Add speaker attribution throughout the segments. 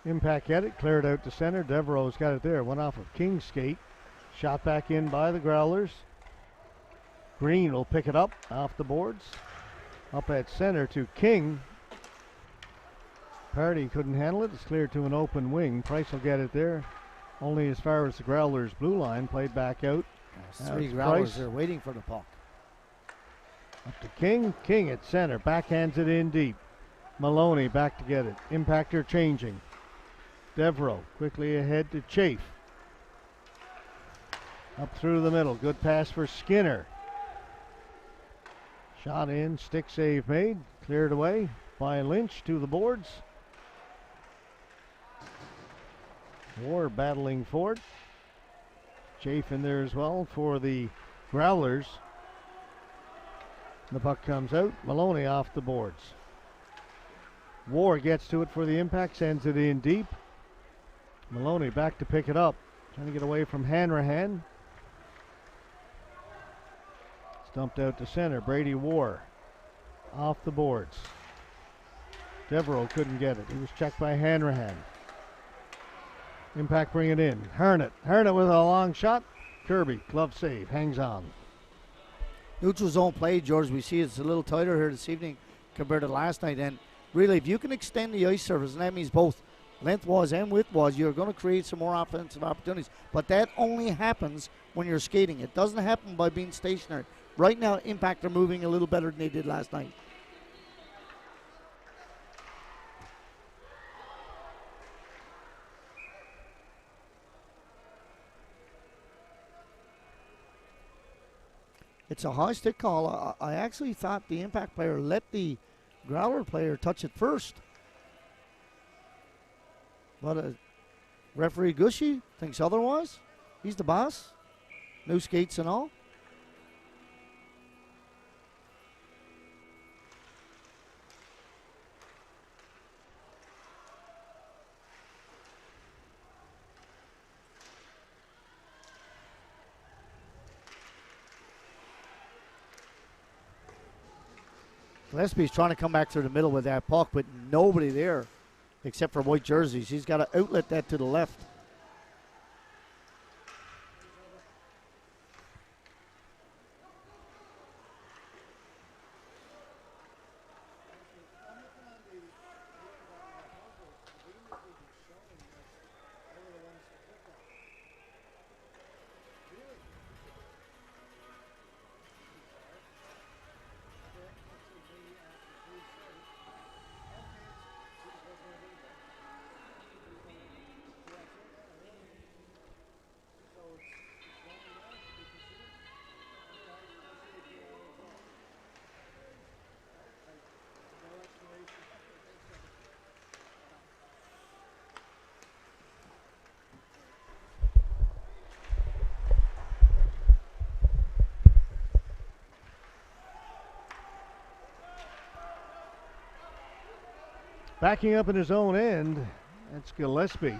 Speaker 1: Impact get it, cleared out to center. Devereaux's got it there. Went off of King's skate. Shot back in by the Growlers. Green will pick it up off the boards. Up at center to King. Party couldn't handle it. It's cleared to an open wing. Price will get it there. Only as far as the Growlers' blue line. Played back out.
Speaker 2: Three Growlers are waiting for the puck.
Speaker 1: Up to King. King at center. Backhands it in deep. Maloney back to get it. Impactor changing. Devereaux quickly ahead to Chafe. Up through the middle. Good pass for Skinner. Shot in. Stick save made. Cleared away by Lynch to the boards. War battling for it. Chafe in there as well for the Growlers. The puck comes out. Maloney off the boards. War gets to it for the Impact. Sends it in deep. Maloney back to pick it up. Trying to get away from Hanrahan. Stumped out to center. Brady War off the boards. Devereaux couldn't get it. He was checked by Hanrahan. Impact bring it in. Hernet with a long shot. Kirby, glove save, hangs on.
Speaker 2: Neutral zone play, George. We see it's a little tighter here this evening compared to last night. And really, if you can extend the ice surface, and that means both lengthwise and widthwise, you're going to create some more offensive opportunities. But that only happens when you're skating. It doesn't happen by being stationary. Right now, Impact are moving a little better than they did last night. It's a high stick call. I actually thought the Impact player let the Growler player touch it first. But referee Gushy thinks otherwise. He's the boss. New skates and all. Gillespie's trying to come back through the middle with that puck, but nobody there except for white jerseys. He's got to outlet that to the left.
Speaker 1: Backing up in his own end, that's Gillespie.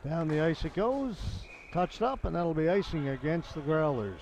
Speaker 1: Down the ice it goes, touched up, and that'll be icing against the Growlers.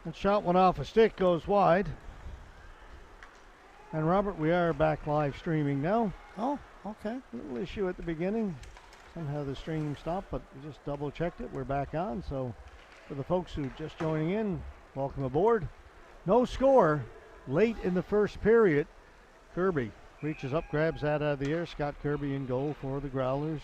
Speaker 1: And shot went off a stick, goes wide. And Robert, we are back live streaming now.
Speaker 2: Oh, okay.
Speaker 1: Little issue at the beginning. Somehow the stream stopped, but we just double checked it. We're back on. So for the folks who are just joining in, welcome aboard. No score late in the first period. Kirby reaches up, grabs that out of the air. Scott Kirby in goal for the Growlers.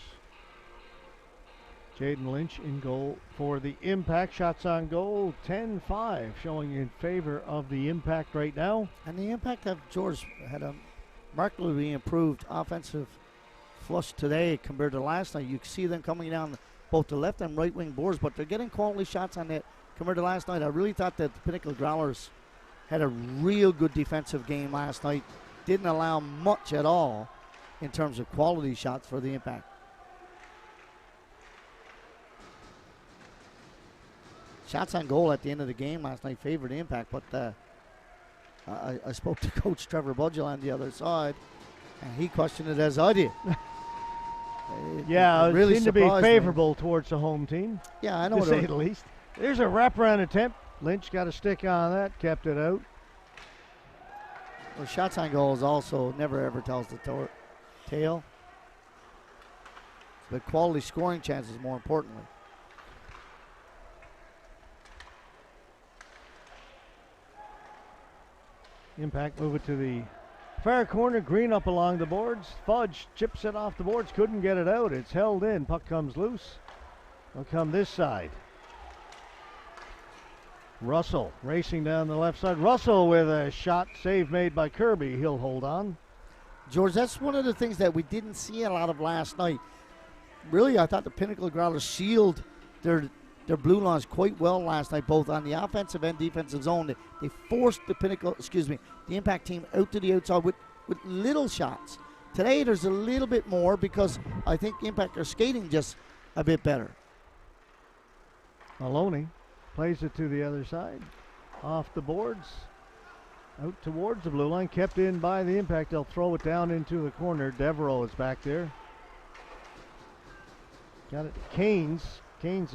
Speaker 1: Caden Lynch in goal for the Impact. Shots on goal, 10-5, showing in favor of the Impact right now.
Speaker 2: And the Impact have, George, had a markedly improved offensive flush today compared to last night. You can see them coming down both the left and right wing boards, but they're getting quality shots on that compared to last night. I really thought that the Pinnacle Growlers had a real good defensive game last night. Didn't allow much at all in terms of quality shots for the Impact. Shots on goal at the end of the game last night favored the Impact, but I spoke to Coach Trevor Budgell on the other side, and he questioned it as I did.
Speaker 1: Yeah, it
Speaker 2: really
Speaker 1: seemed to be favorable towards the home team.
Speaker 2: Yeah, I know.
Speaker 1: To say the least. There's a wraparound attempt. Lynch got a stick on that, kept it out.
Speaker 2: Well, shots on goals also never ever tells the tale. But quality scoring chances more importantly.
Speaker 1: Impact move it to the far corner. Green up along the boards. Fudge chips it off the boards. Couldn't get it out. It's held in. Puck comes loose. They'll come this side. Russell racing down the left side. Russell with a shot. Save made by Kirby. He'll hold on.
Speaker 2: George, that's one of the things that we didn't see a lot of last night. Really, I thought the Pinnacle Growlers sealed their blue lines quite well last night, both on the offensive and defensive zone. They forced the Impact team out to the outside with little shots. Today, there's a little bit more because I think Impact are skating just a bit better.
Speaker 1: Maloney plays it to the other side. Off the boards. Out towards the blue line. Kept in by the Impact. They'll throw it down into the corner. Devereaux is back there. Got it. Keynes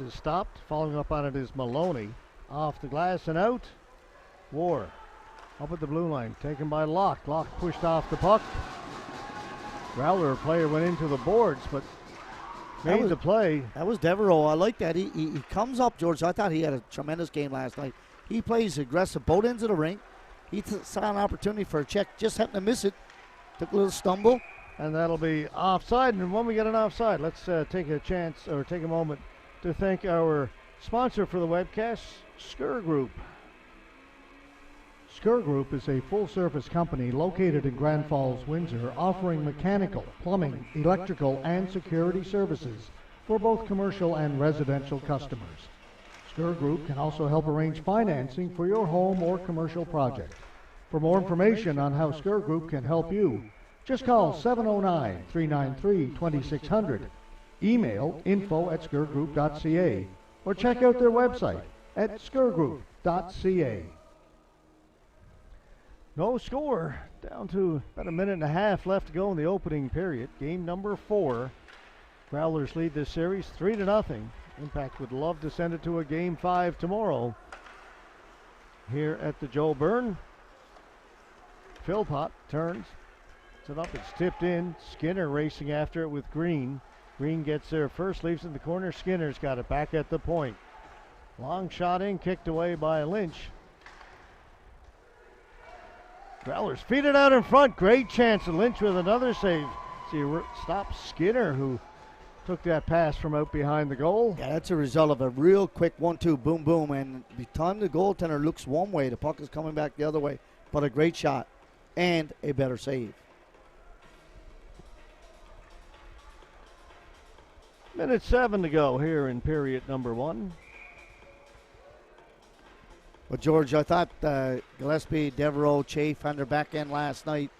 Speaker 1: is stopped. Following up on it is Maloney. Off the glass and out. War up at the blue line. Taken by Locke. Locke pushed off the puck. Growler player went into the boards, but made the play.
Speaker 2: That was Devereaux. I like that. He comes up, George. I thought he had a tremendous game last night. He plays aggressive both ends of the rink. He saw an opportunity for a check. Just happened to miss it. Took a little stumble.
Speaker 1: And that'll be offside. And when we get an offside, let's take a moment to thank our sponsor for the webcast, Skur Group. Skur Group is a full-service company located in Grand Falls, Windsor, offering mechanical, plumbing, electrical, and security services for both commercial and residential customers. Skur Group can also help arrange financing for your home or commercial project. For more information on how Skur Group can help you, just call 709-393-2600, email info@skurgroup.ca, or check out their website at skurgroup.ca. No score, down to about a minute and a half left to go in the opening period. Game number 4. Growlers lead this series 3-0. Impact would love to send it to a Game 5 tomorrow here at the Joe Byrne. Philpott turns. It up, it's tipped in. Skinner racing after it with Green. Green gets there first, leaves in the corner. Skinner's got it back at the point. Long shot in, kicked away by Lynch. Growlers feed it out in front. Great chance. Lynch with another save. See, stops Skinner, who took that pass from out behind the goal.
Speaker 2: Yeah, that's a result of a real quick 1-2, boom, boom. And by the time the goaltender looks one way, the puck is coming back the other way. But a great shot and a better save.
Speaker 1: Minute 7 to go here in period number 1.
Speaker 2: Well, George, I thought Gillespie, Devereaux, Chafe on their back end last night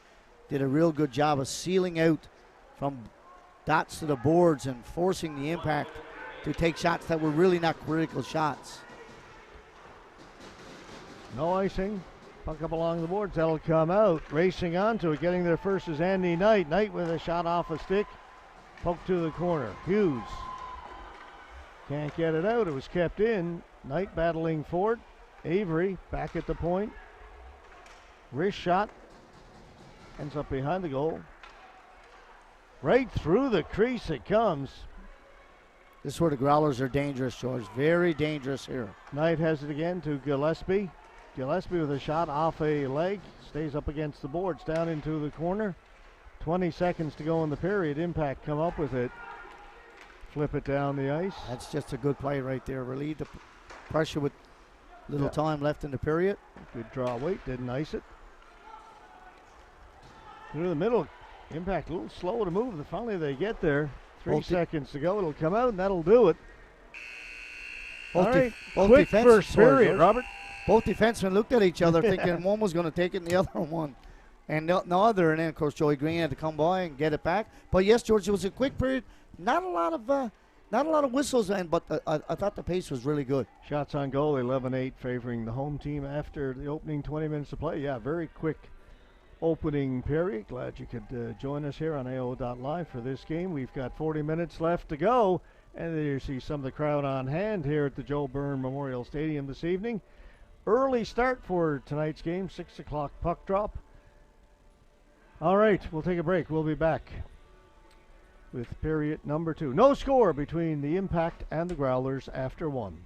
Speaker 2: did a real good job of sealing out from dots to the boards and forcing the Impact to take shots that were really not critical shots.
Speaker 1: No icing. Puck up along the boards. That'll come out. Racing onto it. Getting there first is Andy Knight. Knight with a shot off a stick. Poke to the corner. Hughes can't get it out. It was kept in. Knight battling for it. Avery back at the point. Wrist shot. Ends up behind the goal. Right through the crease it comes.
Speaker 2: This is where the Growlers are dangerous, George. Very dangerous here.
Speaker 1: Knight has it again to Gillespie. Gillespie with a shot off a leg. Stays up against the boards. Down into the corner. 20 seconds to go in the period. Impact come up with it. flip it down the ice.
Speaker 2: That's just a good play right there. Relieve the pressure with little time left in the period.
Speaker 1: Good draw weight, didn't ice it. Through the middle, Impact a little slow to move. Finally they get there. 3 seconds to go. It'll come out, and that'll do it. All right, quick first period, Robert.
Speaker 2: Both defensemen looked at each other thinking one was going to take it and the other one. And no other. And then, of course, Joey Green had to come by and get it back. But, yes, George, it was a quick period. Not a lot of whistles, but I thought the pace was really good.
Speaker 1: Shots on goal, 11-8, favoring the home team after the opening 20 minutes of play. Yeah, very quick opening period. Glad you could join us here on AO.live for this game. We've got 40 minutes left to go. And there you see some of the crowd on hand here at the Joe Byrne Memorial Stadium this evening. Early start for tonight's game, 6 o'clock puck drop. All right, we'll take a break. We'll be back with period number 2. No score between the Impact and the Growlers after 1.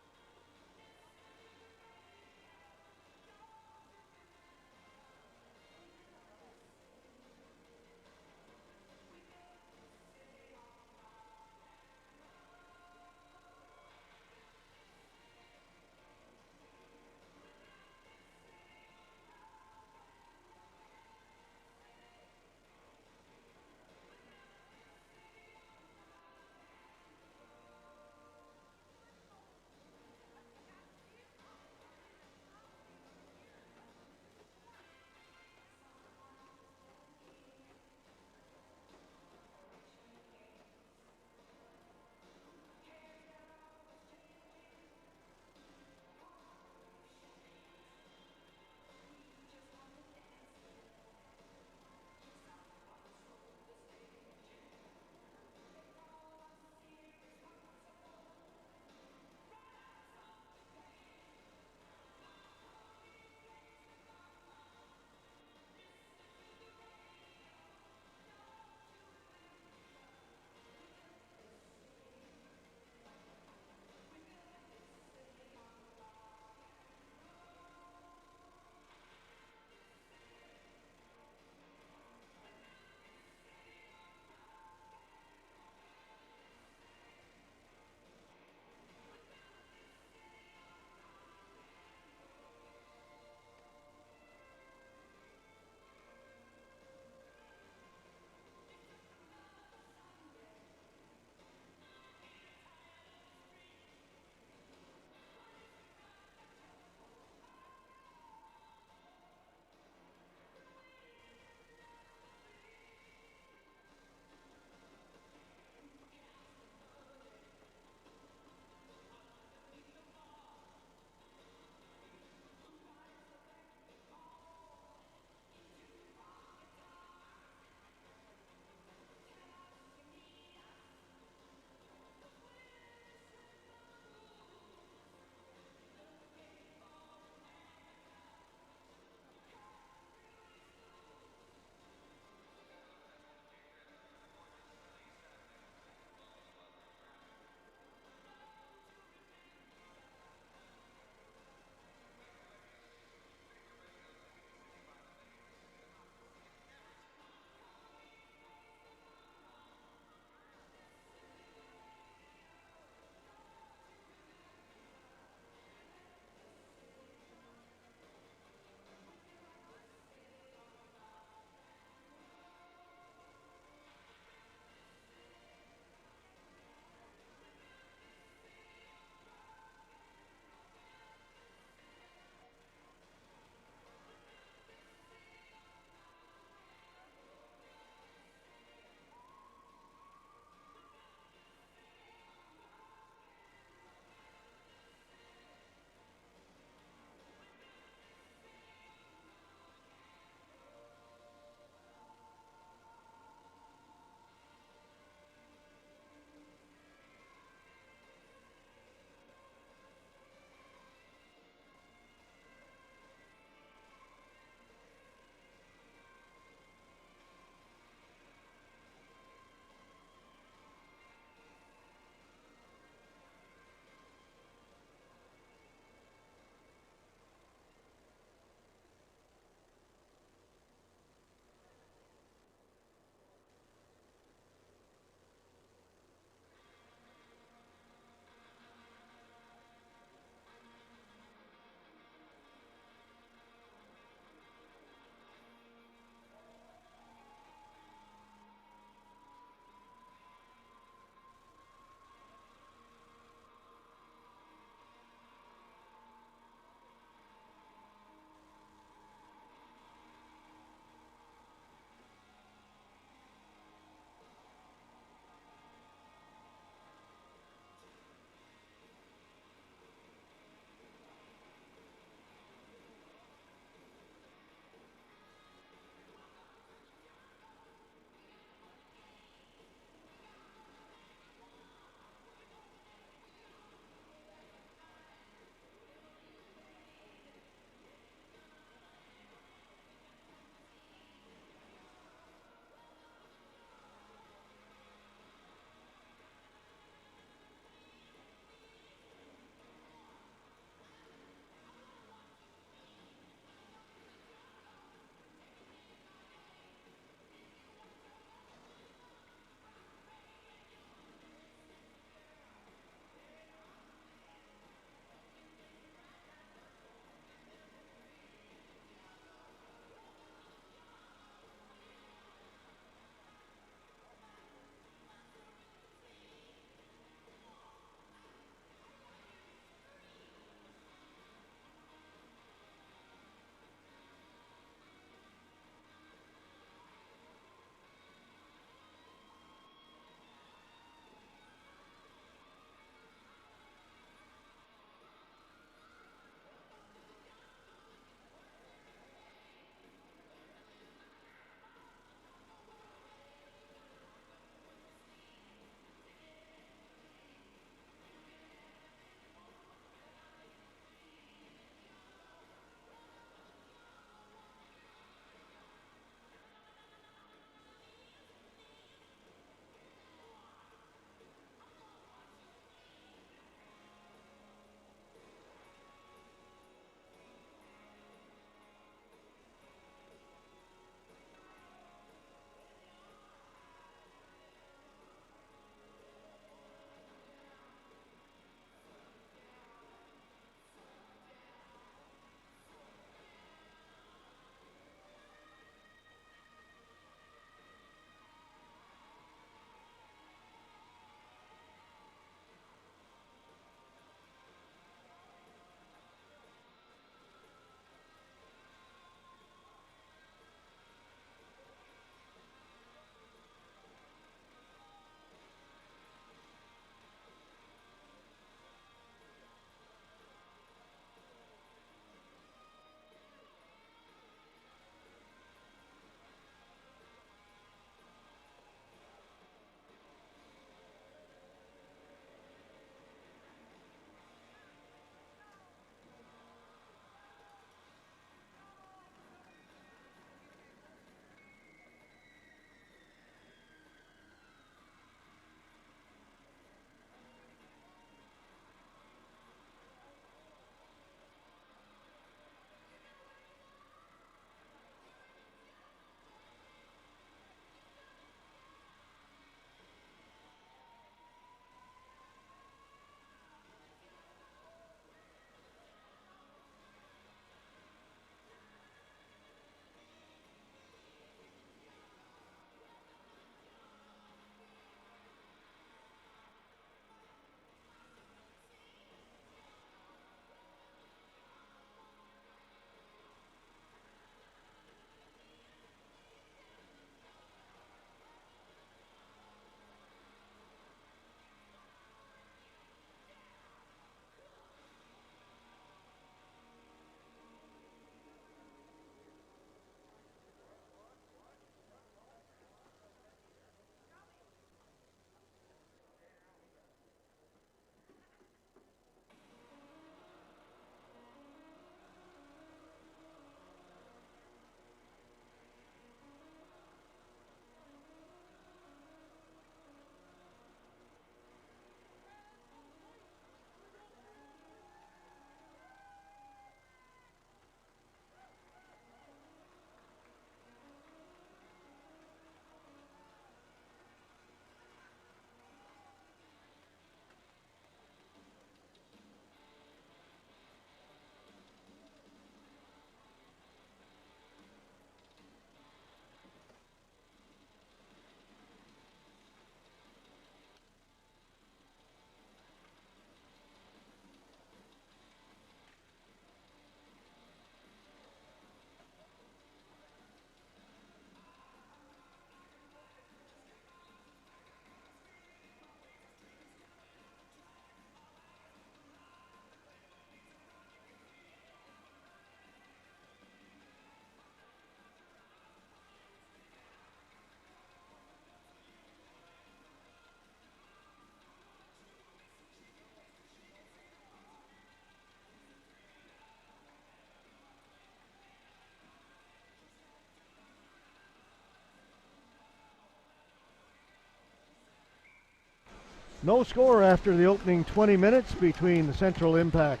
Speaker 1: No score after the opening 20 minutes between the Central Impact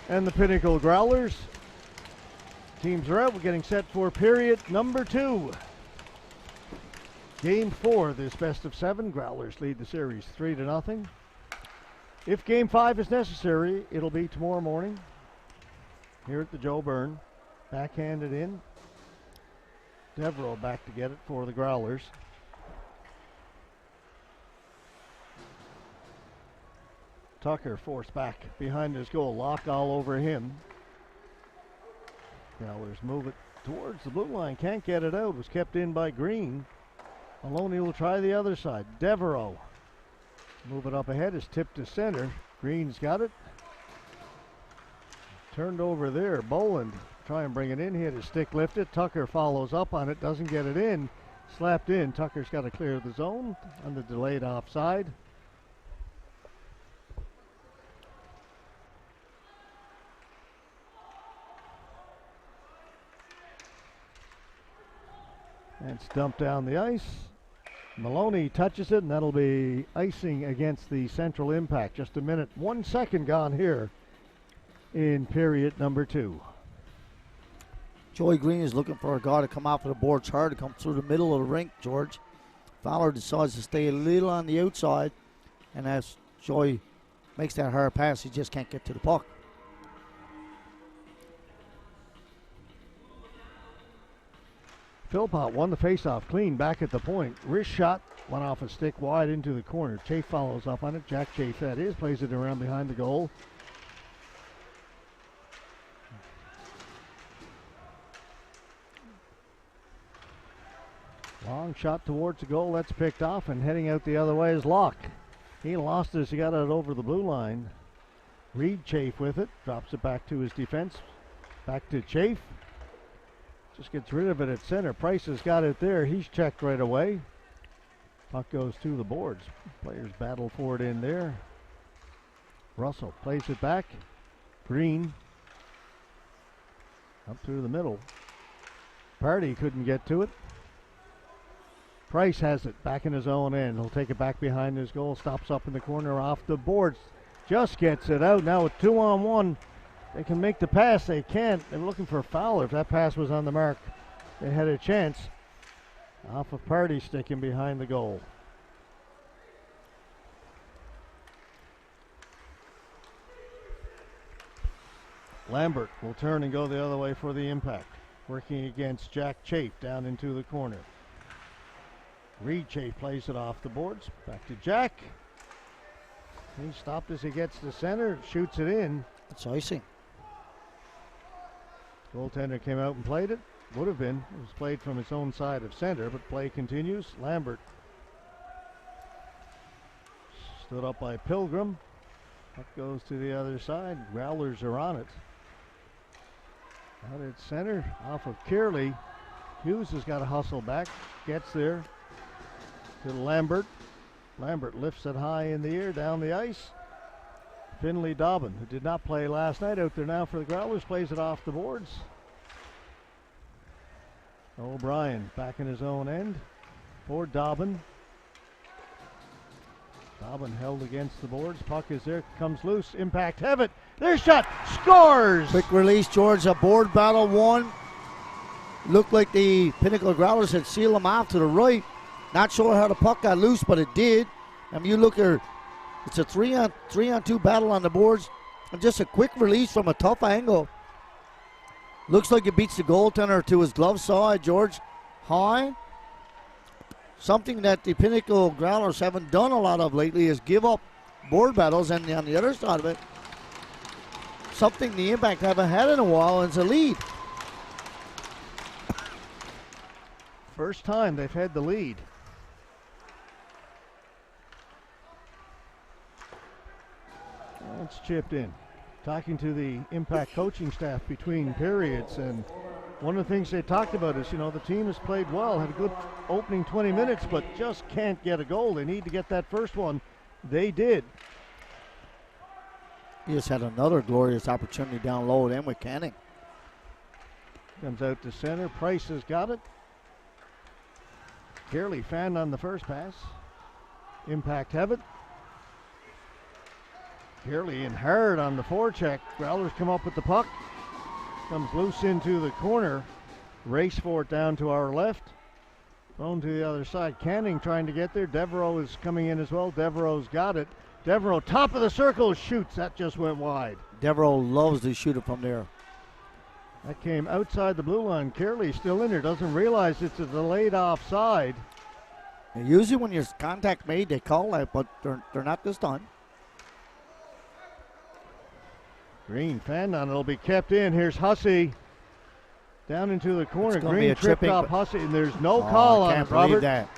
Speaker 1: and the Pinnacle Growlers. Teams are out. We're getting set for period number 2. Game 4, this best of 7. Growlers lead the series 3-0. If Game 5 is necessary, it'll be tomorrow morning here at the Joe Byrne. Backhanded in. Devereaux back to get it for the Growlers. Tucker forced back behind his goal. Lock all over him. Growlers move it towards the blue line. Can't get it out. Was kept in by Green. Maloney will try the other side. Devereaux. Move it up ahead. Is tipped to center. Green's got it. Turned over there. Boland try and bring it in. He had his stick lifted. Tucker follows up on it. Doesn't get it in. Slapped in. Tucker's got to clear the zone on the delayed offside. And it's dumped down the ice. Maloney touches it, and that'll be icing against the Central Impact. Just a minute, 1 second gone here in period number 2.
Speaker 2: Joey Green is looking for a guy to come off of the boards hard, to come through the middle of the rink, George. Fowler decides to stay a little on the outside, and as Joey makes that hard pass, he just can't get to the puck.
Speaker 1: Philpott won the faceoff clean back at the point. Wrist shot went off a stick wide into the corner. Chafe follows up on it. Jack Chafe, that is, plays it around behind the goal. Long shot towards the goal. That's picked off, and heading out the other way is Locke. He lost it as he got it over the blue line. Reed Chafe with it. Drops it back to his defense. Back to Chafe. Just gets rid of it at center. Price has got it there. He's checked right away. Puck goes to the boards. Players battle for it in there. Russell plays it back. Green. Up through the middle. Party couldn't get to it. Price has it back in his own end. He'll take it back behind his goal. Stops up in the corner off the boards. Just gets it out. Now with 2-on-1. They can make the pass. They can't. They're looking for a foul. If that pass was on the mark, they had a chance. Off of Party sticking behind the goal. Lambert will turn and go the other way for the Impact. Working against Jack Chafe down into the corner. Reed Chafe plays it off the boards. Back to Jack. He stopped as he gets to center. Shoots it in.
Speaker 2: It's icing.
Speaker 1: Goaltender came out and played it. Would have been. It was played from his own side of center, but play continues. Lambert stood up by Pilgrim. That goes to the other side. Growlers are on it. Out at center, off of Kearley. Hughes has got to hustle back. Gets there to Lambert. Lambert lifts it high in the air, down the ice. Finley Dobbin, who did not play last night, out there now for the Growlers, plays it off the boards. O'Brien back in his own end for Dobbin. Dobbin held against the boards. Puck is there, comes loose. Impact have it. Their shot, scores!
Speaker 2: Quick release, George. A board battle won. Looked like the Pinnacle Growlers had sealed them off to the right. Not sure how the puck got loose, but it did. I mean, you look at it's a 3-on-2 battle on the boards, and just a quick release from a tough angle. Looks like it beats the goaltender to his glove side, George. High. Something that the Pinnacle Growlers haven't done a lot of lately is give up board battles, and on the other side of it, something the Impact haven't had in a while, and it's a lead.
Speaker 1: First time they've had the lead. It's chipped in. Talking to the Impact coaching staff between periods, and one of the things they talked about is, the team has played well, had a good opening 20 minutes, but just can't get a goal. They need to get that first one. They did.
Speaker 2: He just had another glorious opportunity down low then with Canning.
Speaker 1: Comes out to center. Price has got it. Kearley fanned on the first pass. Impact have it. Carely in hard on the forecheck. Growlers come up with the puck. Comes loose into the corner. Race for it down to our left. Thrown to the other side. Canning trying to get there. Devereaux is coming in as well. Devereaux's got it. Devereaux, top of the circle, shoots. That just went wide.
Speaker 2: Devereaux loves to shoot it from there.
Speaker 1: That came outside the blue line. Carely still in there. Doesn't realize it's a delayed offside.
Speaker 2: And usually when there's contact made, they call that, but they're not this time.
Speaker 1: Green fanned on it. It'll be kept in. Here's Hussey. Down into the corner. Green tripped off Hussey, and there's no call on it, Robert.
Speaker 2: That.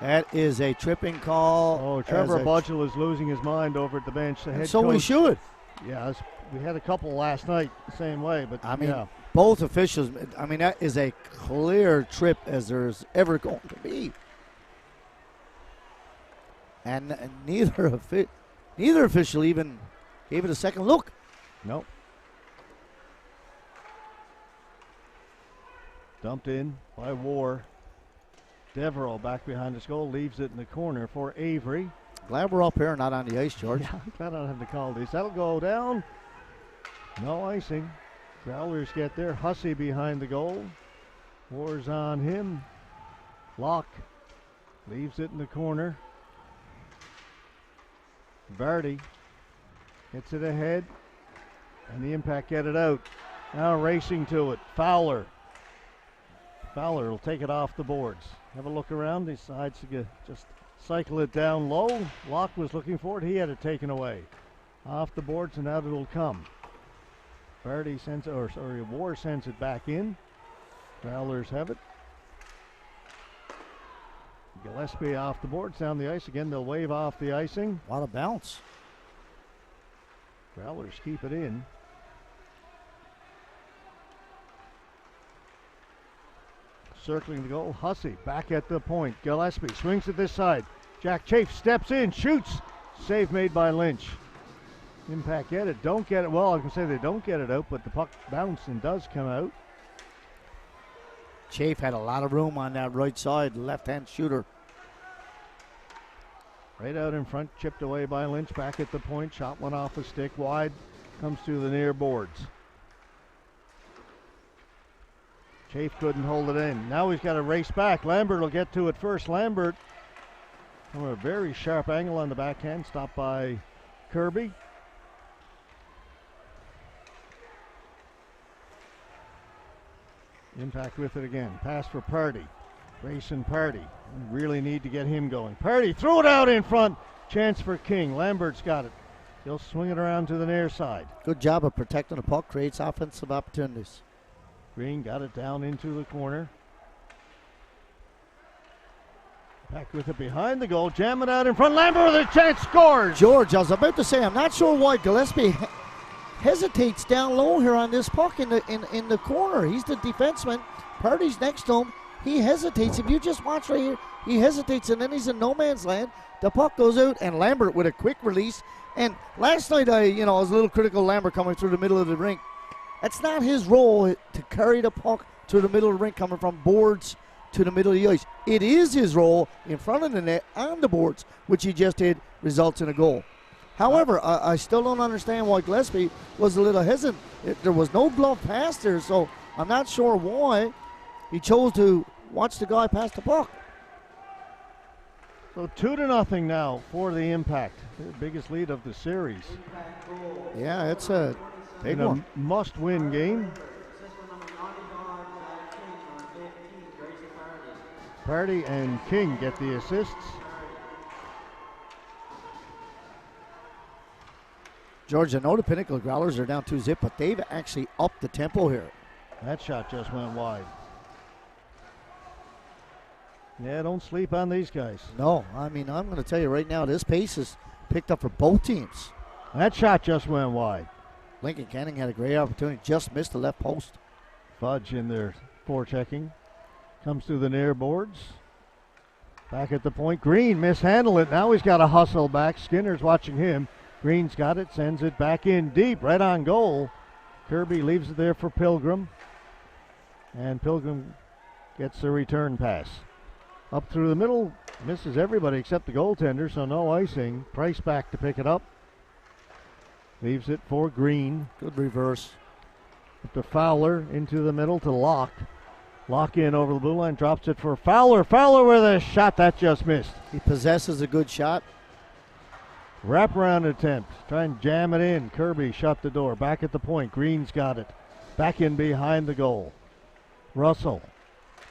Speaker 2: That is a tripping call.
Speaker 1: Oh, Trevor Budgell is losing his mind over at the bench. The head
Speaker 2: so
Speaker 1: coach,
Speaker 2: we should.
Speaker 1: Yeah, we had a couple last night the same way, but
Speaker 2: I mean, both officials. I mean, that is a clear trip as there's ever going to be, and neither official even gave it a second look.
Speaker 1: Nope. Dumped in by War. Devereaux back behind his goal, leaves it in the corner for Avery.
Speaker 2: Glad we're up here, not on the ice, George.
Speaker 1: Yeah, I'm glad I don't have to call these. That'll go down. No icing. Growlers get there. Hussey behind the goal. War's on him. Locke leaves it in the corner. Vardy gets it ahead. And the Impact get it out. Now racing to it. Fowler will take it off the boards. Have a look around. Decides to just cycle it down low. Locke was looking for it. He had it taken away. Off the boards, and out it'll come. War sends it back in. Growlers have it. Gillespie off the boards, down the ice again. They'll wave off the icing.
Speaker 2: What a bounce.
Speaker 1: Growlers keep it in. Circling the goal, Hussey back at the point. Gillespie swings it this side. Jack Chafe steps in, shoots. Save made by Lynch. Impact get it, don't get it. Well, I can say they don't get it out, but the puck bounced and does come out.
Speaker 2: Chafe had a lot of room on that right side, left-hand shooter.
Speaker 1: Right out in front, chipped away by Lynch. Back at the point, shot one off the stick, wide, comes to the near boards. Chafe couldn't hold it in. Now he's got to race back. Lambert will get to it first. Lambert from a very sharp angle on the backhand, stopped by Kirby. Impact with it again. Pass for Party. Grayson Party. Really need to get him going. Party threw it out in front. Chance for King. Lambert's got it. He'll swing it around to the near side.
Speaker 2: Good job of protecting the puck. Creates offensive opportunities.
Speaker 1: Green got it down into the corner. Back with it behind the goal. Jam it out in front. Lambert with a chance. Scores.
Speaker 2: George, I was about to say, I'm not sure why Gillespie hesitates down low here on this puck in the corner. He's the defenseman. Party's next to him. He hesitates. If you just watch right here, he hesitates, and then he's in no man's land. The puck goes out, and Lambert with a quick release. And last night, I was a little critical of Lambert coming through the middle of the rink. That's not his role to carry the puck to the middle of the rink, coming from boards to the middle of the ice. It is his role in front of the net on the boards, which he just did, results in a goal. However, I still don't understand why Gillespie was a little hesitant. There was no glove pass there, so I'm not sure why he chose to watch the guy pass the puck.
Speaker 1: So 2-0 now for the Impact. Their biggest lead of the series.
Speaker 2: Yeah, it's a big one.
Speaker 1: A must-win game. Party and King get the assists.
Speaker 2: George, I know the Pinnacle Growlers are down 2-0, but they've actually upped the tempo here.
Speaker 1: That shot just went wide. Yeah, don't sleep on these guys.
Speaker 2: No, I mean, I'm going to tell you right now, this pace is picked up for both teams.
Speaker 1: That shot just went wide.
Speaker 2: Lincoln Canning had a great opportunity, just missed the left post.
Speaker 1: Fudge in there forechecking. Comes through the near boards. Back at the point. Green mishandled it. Now he's got to hustle back. Skinner's watching him. Green's got it. Sends it back in deep. Right on goal. Kirby leaves it there for Pilgrim. And Pilgrim gets the return pass. Up through the middle. Misses everybody except the goaltender, so no icing. Price back to pick it up. Leaves it for Green.
Speaker 2: Good reverse.
Speaker 1: To Fowler into the middle to Locke. Locke in over the blue line, drops it for Fowler. Fowler with a shot that just missed.
Speaker 2: He possesses a good shot.
Speaker 1: Wraparound attempt. Try and jam it in. Kirby shut the door. Back at the point. Green's got it. Back in behind the goal. Russell.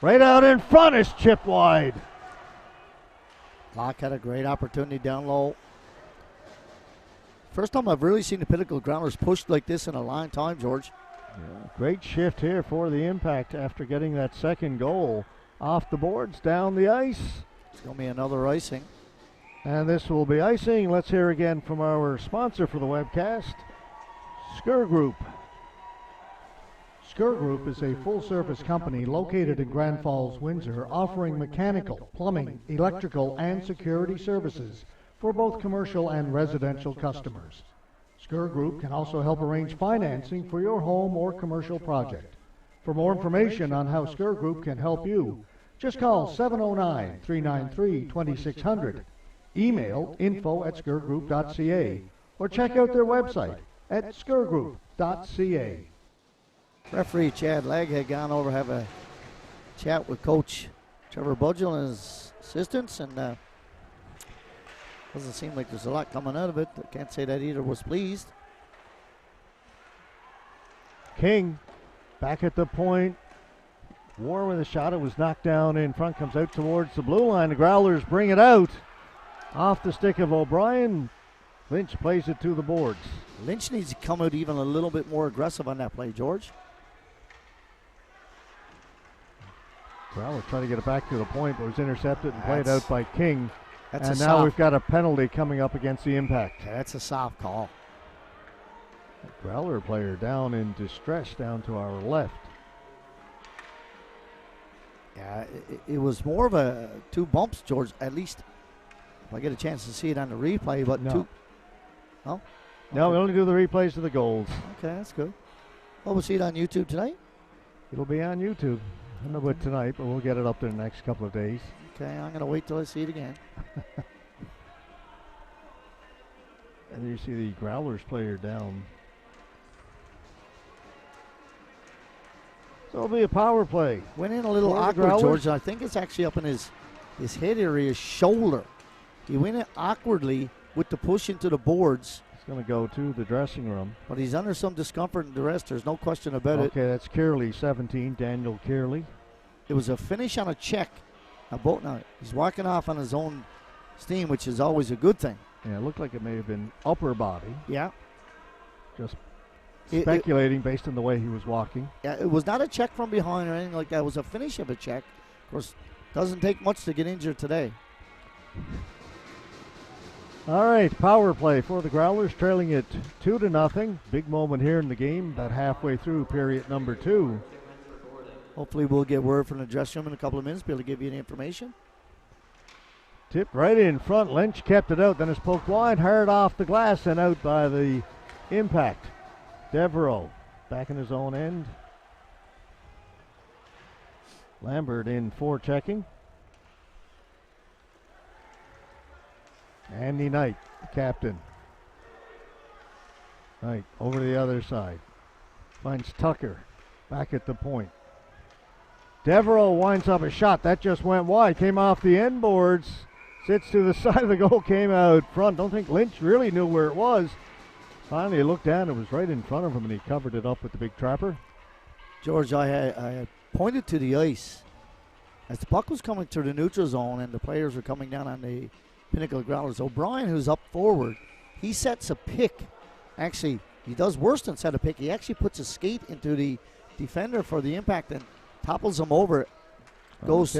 Speaker 1: Right out in front is chipped wide.
Speaker 2: Locke had a great opportunity down low. First time I've really seen the Pinnacle Growlers pushed like this in a long time, George.
Speaker 1: Yeah, great shift here for the Impact after getting that second goal off the boards, down the ice.
Speaker 2: It's going to be another icing.
Speaker 1: And this will be icing. Let's hear again from our sponsor for the webcast, Skur Group. Skur Group is a full-service company located in Grand Falls, Windsor, offering mechanical, plumbing, electrical, and security services for both commercial and residential customers. Skur Group can also help arrange financing for your home or commercial project. For more information on how Skur Group can help you, just call 709-393-2600, email info@skurgroup.ca, or check out their website at skurgroup.ca.
Speaker 2: Referee Chad Legg had gone over to have a chat with Coach Trevor Budgell and his assistants, and doesn't seem like there's a lot coming out of it. I can't say that either was pleased.
Speaker 1: King back at the point. War with a shot. It was knocked down in front. Comes out towards the blue line. The Growlers bring it out. Off the stick of O'Brien. Lynch plays it to the boards.
Speaker 2: Lynch needs to come out even a little bit more aggressive on that play, George.
Speaker 1: Growlers trying to get it back to the point, but was intercepted and played out by King. And now we've got a penalty coming up against the Impact.
Speaker 2: That's a soft call.
Speaker 1: Growler player down in distress down to our left.
Speaker 2: Yeah, it was more of a two bumps, George. At least if I get a chance to see it on the replay, but
Speaker 1: no.
Speaker 2: two. No?
Speaker 1: No, we only do the replays of the goals.
Speaker 2: Okay, that's good. Well, we'll see it on YouTube tonight.
Speaker 1: It'll be on YouTube. I don't know about tonight, but we'll get it up there in the next couple of days.
Speaker 2: Okay, I'm going to wait till I see it again.
Speaker 1: And you see the Growlers player down. So it'll be a power play.
Speaker 2: Went in a little
Speaker 1: For the
Speaker 2: awkward,
Speaker 1: Growlers.
Speaker 2: George. I think it's actually up in his head area, his shoulder. He went in awkwardly with the push into the boards.
Speaker 1: He's going to go to the dressing room.
Speaker 2: But he's under some discomfort and duress. There's no question about it.
Speaker 1: Okay, that's Kearley, 17, Daniel Kearley.
Speaker 2: It was a finish on a check. Now he's walking off on his own steam, which is always a good thing.
Speaker 1: Yeah, it looked like it may have been upper body.
Speaker 2: Yeah.
Speaker 1: Just speculating based on the way he was walking.
Speaker 2: Yeah, it was not a check from behind or anything like that. It was a finish of a check. Of course, doesn't take much to get injured today.
Speaker 1: All right, power play for the Growlers, trailing it 2-0. Big moment here in the game, about halfway through period number 2.
Speaker 2: Hopefully we'll get word from the dressing room in a couple of minutes, be able to give you the information.
Speaker 1: Tipped right in front. Lynch kept it out. Then it's poked wide, hard off the glass and out by the Impact. Devereaux back in his own end. Lambert in for checking. Andy Knight, the captain. Knight over to the other side. Finds Tucker back at the point. Devereaux winds up a shot. That just went wide. Came off the end boards. Sits to the side of the goal. Came out front. Don't think Lynch really knew where it was. Finally, he looked down. It was right in front of him, and he covered it up with the big trapper.
Speaker 2: George, I had pointed to the ice as the puck was coming through the neutral zone and the players were coming down on the Pinnacle Growlers. O'Brien, who's up forward, he sets a pick. Actually, he does worse than set a pick. He actually puts a skate into the defender for the Impact and topples him over. Goes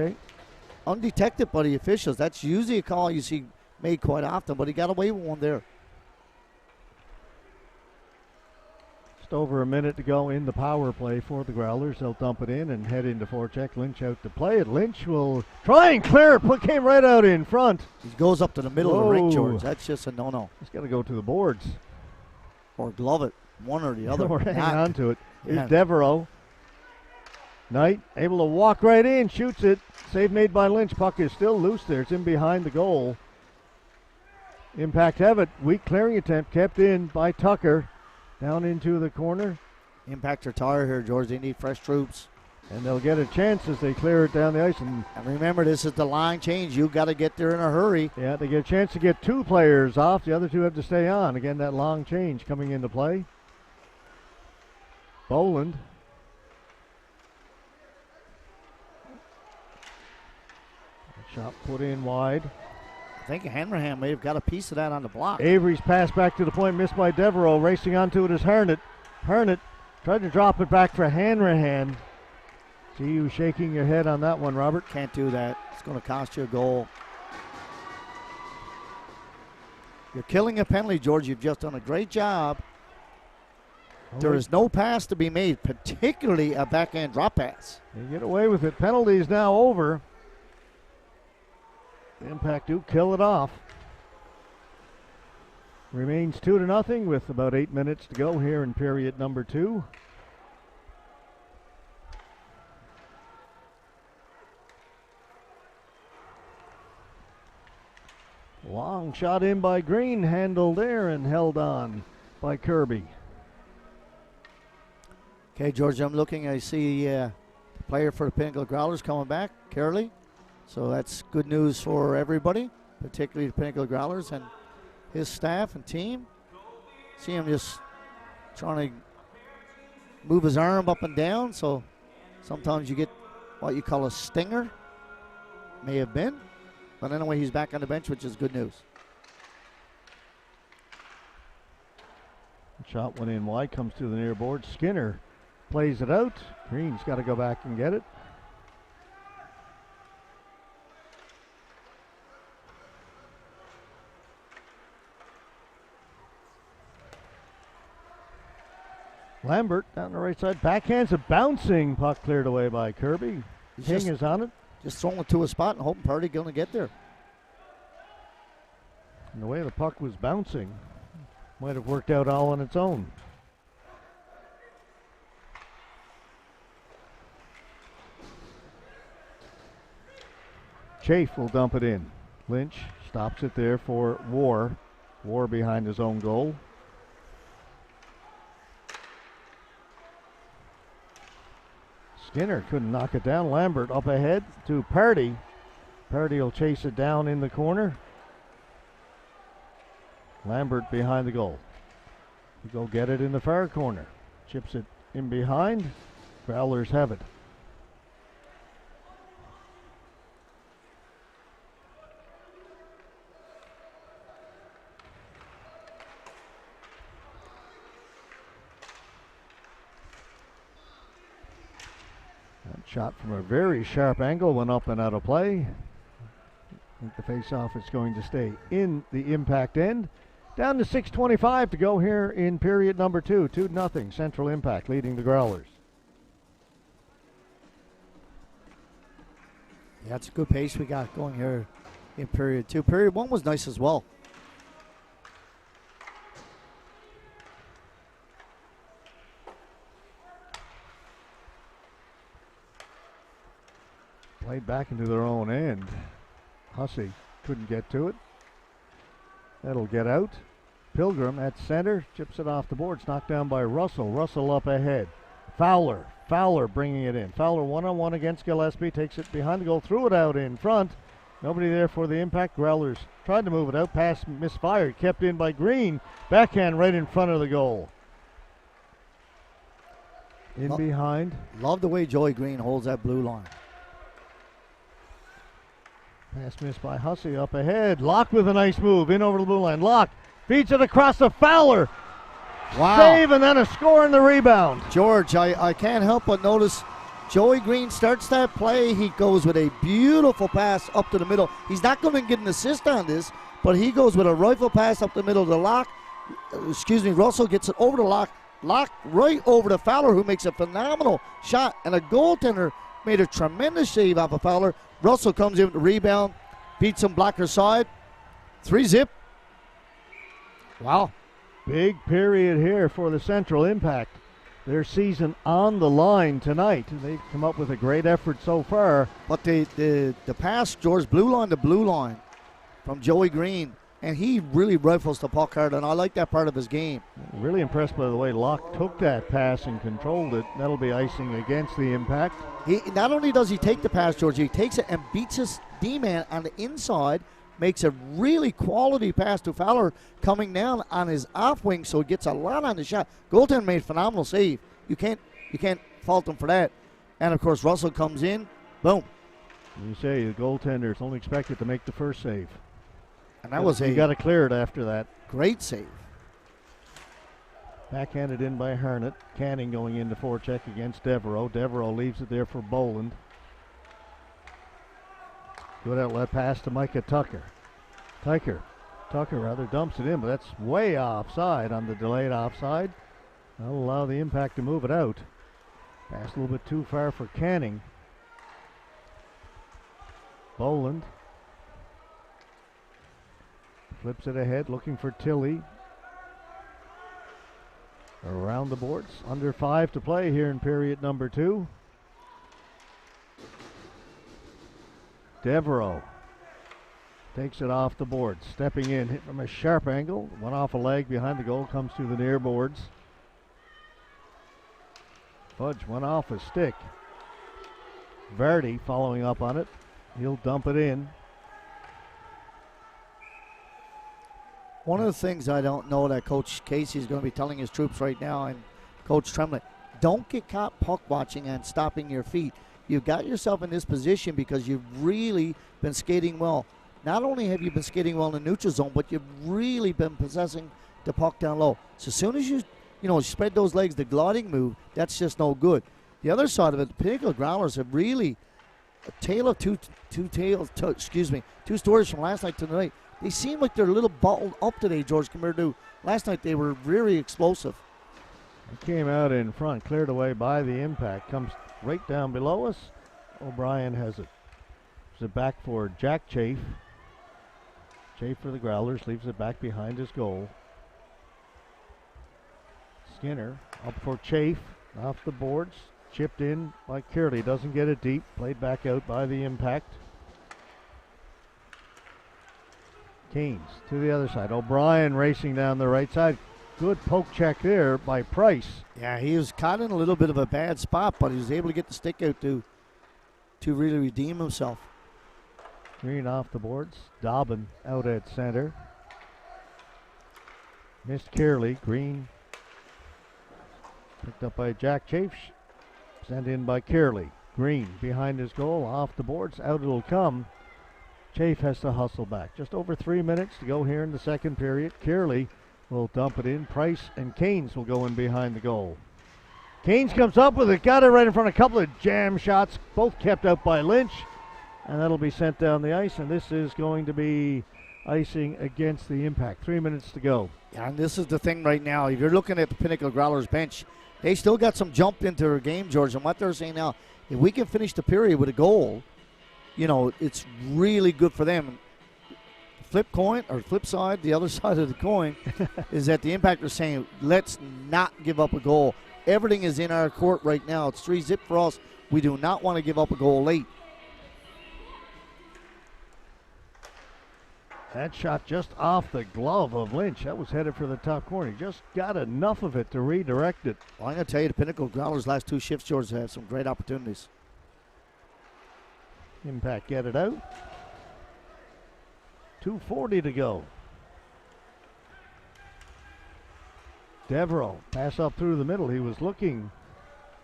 Speaker 2: undetected by the officials. That's usually a call you see made quite often, but he got away with one there.
Speaker 1: Just over a minute to go in the power play for the Growlers. They'll dump it in and head into forecheck. Lynch out to play it. Lynch will try and clear it, but came right out in front.
Speaker 2: He goes up to the middle of the rink, George. That's just a no-no.
Speaker 1: He's got to go to the boards.
Speaker 2: Or glove it, one or the other.
Speaker 1: Or hang on to it. Here's Devereaux. Knight able to walk right in, shoots it Save made by Lynch. Puck is still loose there. It's in behind the goal. Impact have it. Weak clearing attempt kept in by Tucker. Down into the corner.
Speaker 2: Impact are tired here, George. They need fresh troops.
Speaker 1: And they'll get a chance as they clear it down the ice. And
Speaker 2: remember, this is the line change. You've got to get there in a hurry.
Speaker 1: Yeah, they get a chance to get 2 players off. The other 2 have to stay on. Again, that long change coming into play. Boland. Shot put in wide.
Speaker 2: I think Hanrahan may have got a piece of that on the block.
Speaker 1: Avery's pass back to the point, missed by Devereaux. Racing onto it is Harnett. Harnett tried to drop it back for Hanrahan. See you shaking your head on that one, Robert.
Speaker 2: Can't do that. It's going to cost you a goal. You're killing a penalty, George. You've just done a great job. There is no pass to be made, particularly a backhand drop pass.
Speaker 1: They get away with it. Penalty is now over. The Impact do kill it off. Remains 2-0 with about 8 minutes to go here in period number 2. Long shot in by Green, handled there and held on by Kirby.
Speaker 2: Okay, George, I'm looking. I see a player for the Pinnacle Growlers coming back, Curley. So that's good news for everybody, particularly the Pinnacle Growlers and his staff and team. See him just trying to move his arm up and down. So sometimes you get what you call a stinger. May have been. But anyway, he's back on the bench, which is good news.
Speaker 1: Shot went in wide, comes to the near board. Skinner plays it out. Green's got to go back and get it. Lambert down the right side. Backhands a bouncing puck cleared away by Kirby. King is on it.
Speaker 2: Just throwing it to a spot and hoping Purdy going to get there.
Speaker 1: And the way the puck was bouncing might have worked out all on its own. Chafe will dump it in. Lynch stops it there for War. War behind his own goal. Skinner couldn't knock it down. Lambert up ahead to Pardy. Pardy will chase it down in the corner. Lambert behind the goal. He go get it in the far corner. Chips it in behind. Growlers have it. Shot from a very sharp angle, went up and out of play. I think the face-off is going to stay in the Impact end. Down to 6:25 to go here in period number 2. 2-0, Central Impact leading the Growlers.
Speaker 2: Yeah, that's a good pace we got going here in period 2. Period 1 was nice as well.
Speaker 1: Played back into their own end. Hussey couldn't get to it. That'll get out. Pilgrim at center, chips it off the boards, knocked down by Russell. Russell up ahead. Fowler bringing it in. Fowler one-on-one against Gillespie, takes it behind the goal, threw it out in front. Nobody there for the Impact. Growlers tried to move it out, pass misfired, kept in by Green. Backhand right in front of the goal. Behind.
Speaker 2: Love the way Joey Green holds that blue line.
Speaker 1: Pass missed by Hussey up ahead. Locke with a nice move in over the blue line. Locke feeds it across the Fowler.
Speaker 2: Wow.
Speaker 1: Save and then a score in the rebound.
Speaker 2: George, I can't help but notice Joey Green starts that play. He goes with a beautiful pass up to the middle. He's not going to get an assist on this, but he goes with a rifle pass up the middle to Locke. Russell gets it over to Locke. Locke right over to Fowler, who makes a phenomenal shot, and a goaltender made a tremendous save off of Fowler. Russell comes in with the rebound, beats him blocker side. 3-zip. Wow.
Speaker 1: Big period here for the Central Impact. their season on the line tonight. They've come up with a great effort so far.
Speaker 2: But the pass, George, blue line to blue line from Joey Green, and he really rifles the puck hard, and I like that part of his game.
Speaker 1: Really impressed by the way Locke took that pass and controlled it. That'll be icing against the Impact.
Speaker 2: He not only does he take the pass, George, he takes it and beats his D-man on the inside, makes a really quality pass to Fowler coming down on his off wing, so he gets a lot on the shot. Goaltender made a phenomenal save. You can't fault him for that. And of course Russell comes in, boom.
Speaker 1: You say the goaltender is only expected to make the first save.
Speaker 2: And that was
Speaker 1: you got to clear it after that.
Speaker 2: Great save.
Speaker 1: Backhanded in by Harnett. Canning going into forecheck against Devereaux. Devereaux leaves it there for Boland. Good outlet pass to Micah Tucker. Tucker dumps it in, but that's way offside on the delayed offside. That'll allow the Impact to move it out. Pass a little bit too far for Canning. Boland flips it ahead, looking for Tilley. Around the boards. Under 5 to play here in period number 2. Devereaux takes it off the boards. Stepping in, hit from a sharp angle. One off a leg behind the goal, comes to the near boards. Fudge went off a stick. Verdi following up on it. He'll dump it in.
Speaker 2: One of the things I don't know that Coach Casey is going to be telling his troops right now, and Coach Tremlett, don't get caught puck watching and stopping your feet. You've got yourself in this position because you've really been skating well. Not only have you been skating well in the neutral zone, but you've really been possessing the puck down low. So as soon as you spread those legs, the gliding move, that's just no good. The other side of it, the Pinnacle Growlers have really a tale of two stories from last night to tonight. They seem like they're a little bottled up today, George, compared to last night. They were very explosive.
Speaker 1: It came out in front, cleared away by the Impact. Comes right down below us. O'Brien has it. Gives it back for Jack Chafe. Chafe for the Growlers, leaves it back behind his goal. Skinner up for Chafe, off the boards. Chipped in by Curley, doesn't get it deep. Played back out by the Impact. Keynes to the other side. O'Brien racing down the right side. Good poke check there by Price.
Speaker 2: Yeah, he was caught in a little bit of a bad spot, but he was able to get the stick out to really redeem himself.
Speaker 1: Green off the boards. Dobbin out at center. Missed Curley. Green picked up by Jack Chafe. Sent in by Curley. Green behind his goal. Off the boards. Out it'll come. Chafe has to hustle back. Just over 3 minutes to go here in the second period. Curley will dump it in. Price and Keynes will go in behind the goal. Keynes comes up with it. Got it right in front of a couple of jam shots. Both kept out by Lynch. And that'll be sent down the ice. And this is going to be icing against the Impact. 3 minutes to go.
Speaker 2: Yeah, and this is the thing right now. If you're looking at the Pinnacle Growlers bench, they still got some jump into their game, George. And what they're saying now, if we can finish the period with a goal, it's really good for them. Flip side, the other side of the coin is that the Impact are saying, let's not give up a goal. Everything is in our court right now. It's 3-0 for us. We do not want to give up a goal late.
Speaker 1: That shot just off the glove of Lynch. That was headed for the top corner. He just got enough of it to redirect it.
Speaker 2: Well, I'm going to tell you, the Pinnacle Growlers last 2 shifts, George, have some great opportunities.
Speaker 1: Impact get it out. 2:40 to go. Devereaux pass up through the middle. He was looking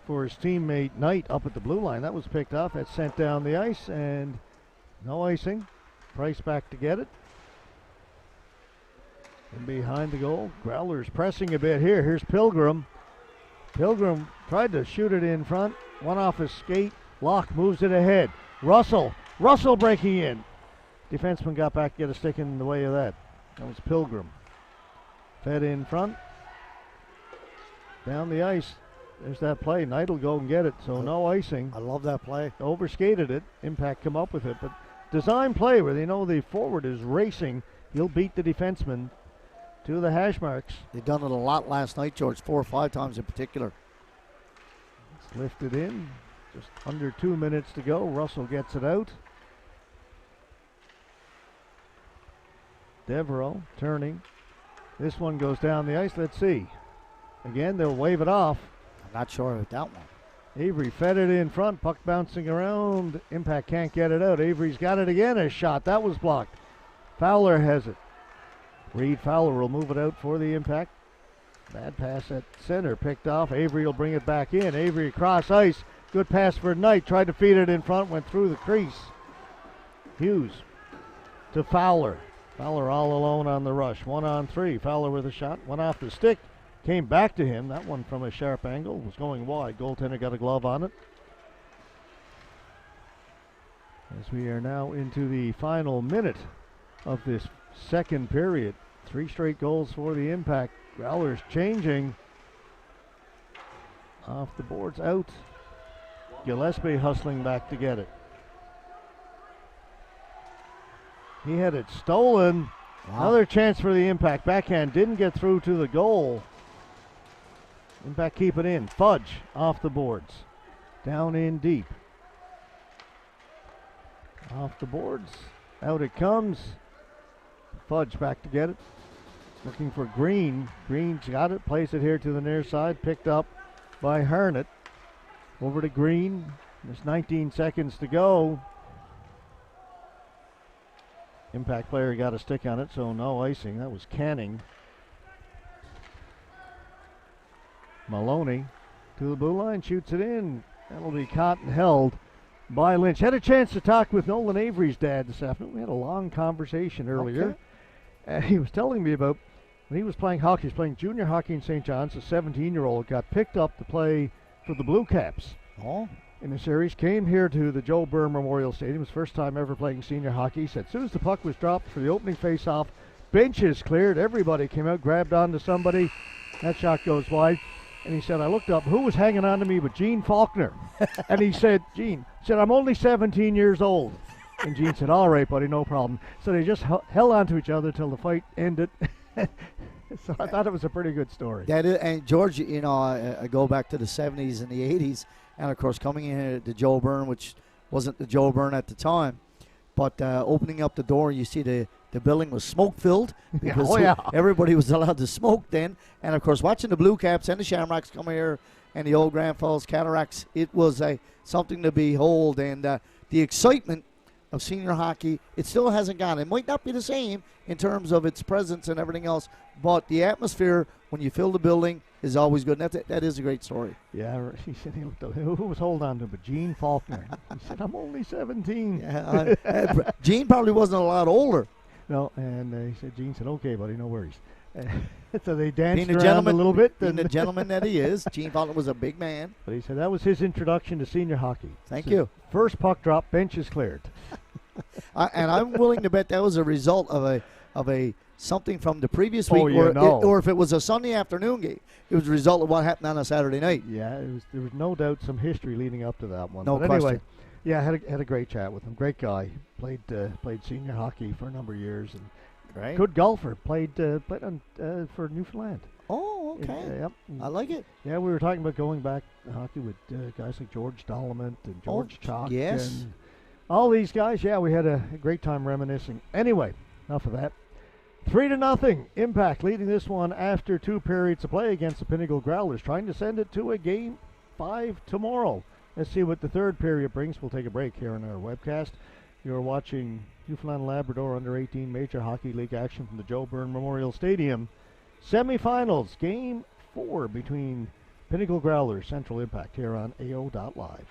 Speaker 1: for his teammate Knight up at the blue line. That was picked off. That's sent down the ice and no icing. Price back to get it. And behind the goal, Growlers pressing a bit here. Here's Pilgrim. Pilgrim tried to shoot it in front. One off his skate. Locke moves it ahead. Russell breaking in. Defenseman got back to get a stick in the way of that. That was Pilgrim. Fed in front. Down the ice. There's that play. Knight will go and get it, so no icing.
Speaker 2: I love that play.
Speaker 1: Overskated it. Impact come up with it, but design play where they know the forward is racing. He'll beat the defenseman to the hash marks.
Speaker 2: They've done it a lot last night, George, 4 or 5 times in particular.
Speaker 1: lifted in. Just under 2 minutes to go. Russell gets it out. Devereaux turning. This one goes down the ice. Let's see. Again, they'll wave it off.
Speaker 2: I'm not sure about that one.
Speaker 1: Avery fed it in front. Puck bouncing around. Impact can't get it out. Avery's got it again. A shot. That was blocked. Fowler has it. Reed Fowler will move it out for the Impact. Bad pass at center. Picked off. Avery will bring it back in. Avery across ice. Good pass for Knight. Tried to feed it in front. Went through the crease. Hughes to Fowler. Fowler all alone on the rush. 1-on-3. Fowler with a shot. Went off the stick. Came back to him. That one from a sharp angle. Was going wide. Goaltender got a glove on it. As we are now into the final minute of this second period. 3 straight goals for the Impact. Growlers changing. Off the boards, out. Gillespie hustling back to get it. He had it stolen. Wow. Another chance for the Impact. Backhand didn't get through to the goal. Impact keep it in. Fudge off the boards. Down in deep. Off the boards. Out it comes. Fudge back to get it. Looking for Green. Green's got it. Plays it here to the near side. Picked up by Harnett. Over to Green. There's 19 seconds to go. Impact player got a stick on it, so no icing. That was Canning. Maloney to the blue line. Shoots it in. That'll be caught and held by Lynch. Had a chance to talk with Nolan Avery's dad this afternoon. We had a long conversation earlier. Okay. He was telling me about when he was playing hockey. He was playing junior hockey in St. John's. A 17-year-old got picked up to play for the Blue Caps.
Speaker 2: Oh.
Speaker 1: In the series, came here to the Joe Byrne Memorial Stadium. His first time ever playing senior hockey. He said as soon as the puck was dropped for the opening face-off, benches cleared. Everybody came out, grabbed onto somebody. That shot goes wide. And he said, I looked up, who was hanging on to me but Gene Faulkner? And he said, I'm only 17 years old. And Gene said, all right, buddy, no problem. So they just held on to each other till the fight ended. So I thought it was a pretty good story.
Speaker 2: That is, and George, I go back to the 70s and the 80s, and of course coming in to Joe Byrne, which wasn't the Joe Byrne at the time, but opening up the door, you see the building was smoke-filled because everybody was allowed to smoke then. And, of course, watching the Blue Caps and the Shamrocks come here and the old Grand Falls Cataracts, it was something to behold. And the excitement of senior hockey, it still hasn't gone. It might not be the same in terms of its presence and everything else, but the atmosphere when you fill the building is always good. And that is a great story.
Speaker 1: Yeah, he said he looked up, who was holding on to him? But Gene Faulkner. He said, I'm only 17.
Speaker 2: Yeah, Gene probably wasn't a lot older.
Speaker 1: No, and he said, Gene said, okay, buddy, no worries. So they danced around a little bit.
Speaker 2: Being the gentleman that he is, Gene Faulkner was a big man.
Speaker 1: But he said that was his introduction to senior hockey.
Speaker 2: Thank you.
Speaker 1: First puck drop, bench is cleared.
Speaker 2: And I'm willing to bet that was a result of a something from the previous week,
Speaker 1: or
Speaker 2: if it was a Sunday afternoon game, it was a result of what happened on a Saturday night.
Speaker 1: Yeah, there was no doubt some history leading up to that one.
Speaker 2: No
Speaker 1: but
Speaker 2: question.
Speaker 1: Anyway, yeah, had a great chat with him. Great guy. Played senior hockey for a number of years and
Speaker 2: right.
Speaker 1: Good golfer. Played on for Newfoundland.
Speaker 2: Oh, okay.
Speaker 1: Yep.
Speaker 2: I like it.
Speaker 1: Yeah, we were talking about going back to hockey with guys like George Dolement and George Chalk.
Speaker 2: Yes.
Speaker 1: And all these guys. Yeah, we had a great time reminiscing. Anyway, enough of that. 3-0. Impact leading this one after 2 periods of play against the Pinnacle Growlers, trying to send it to a Game 5 tomorrow. Let's see what the third period brings. We'll take a break here on our webcast. You're watching Newfoundland Labrador Under-18 Major Hockey League action from the Joe Byrne Memorial Stadium. Semifinals, Game 4 between Pinnacle Growlers, Central Impact here on AO.live.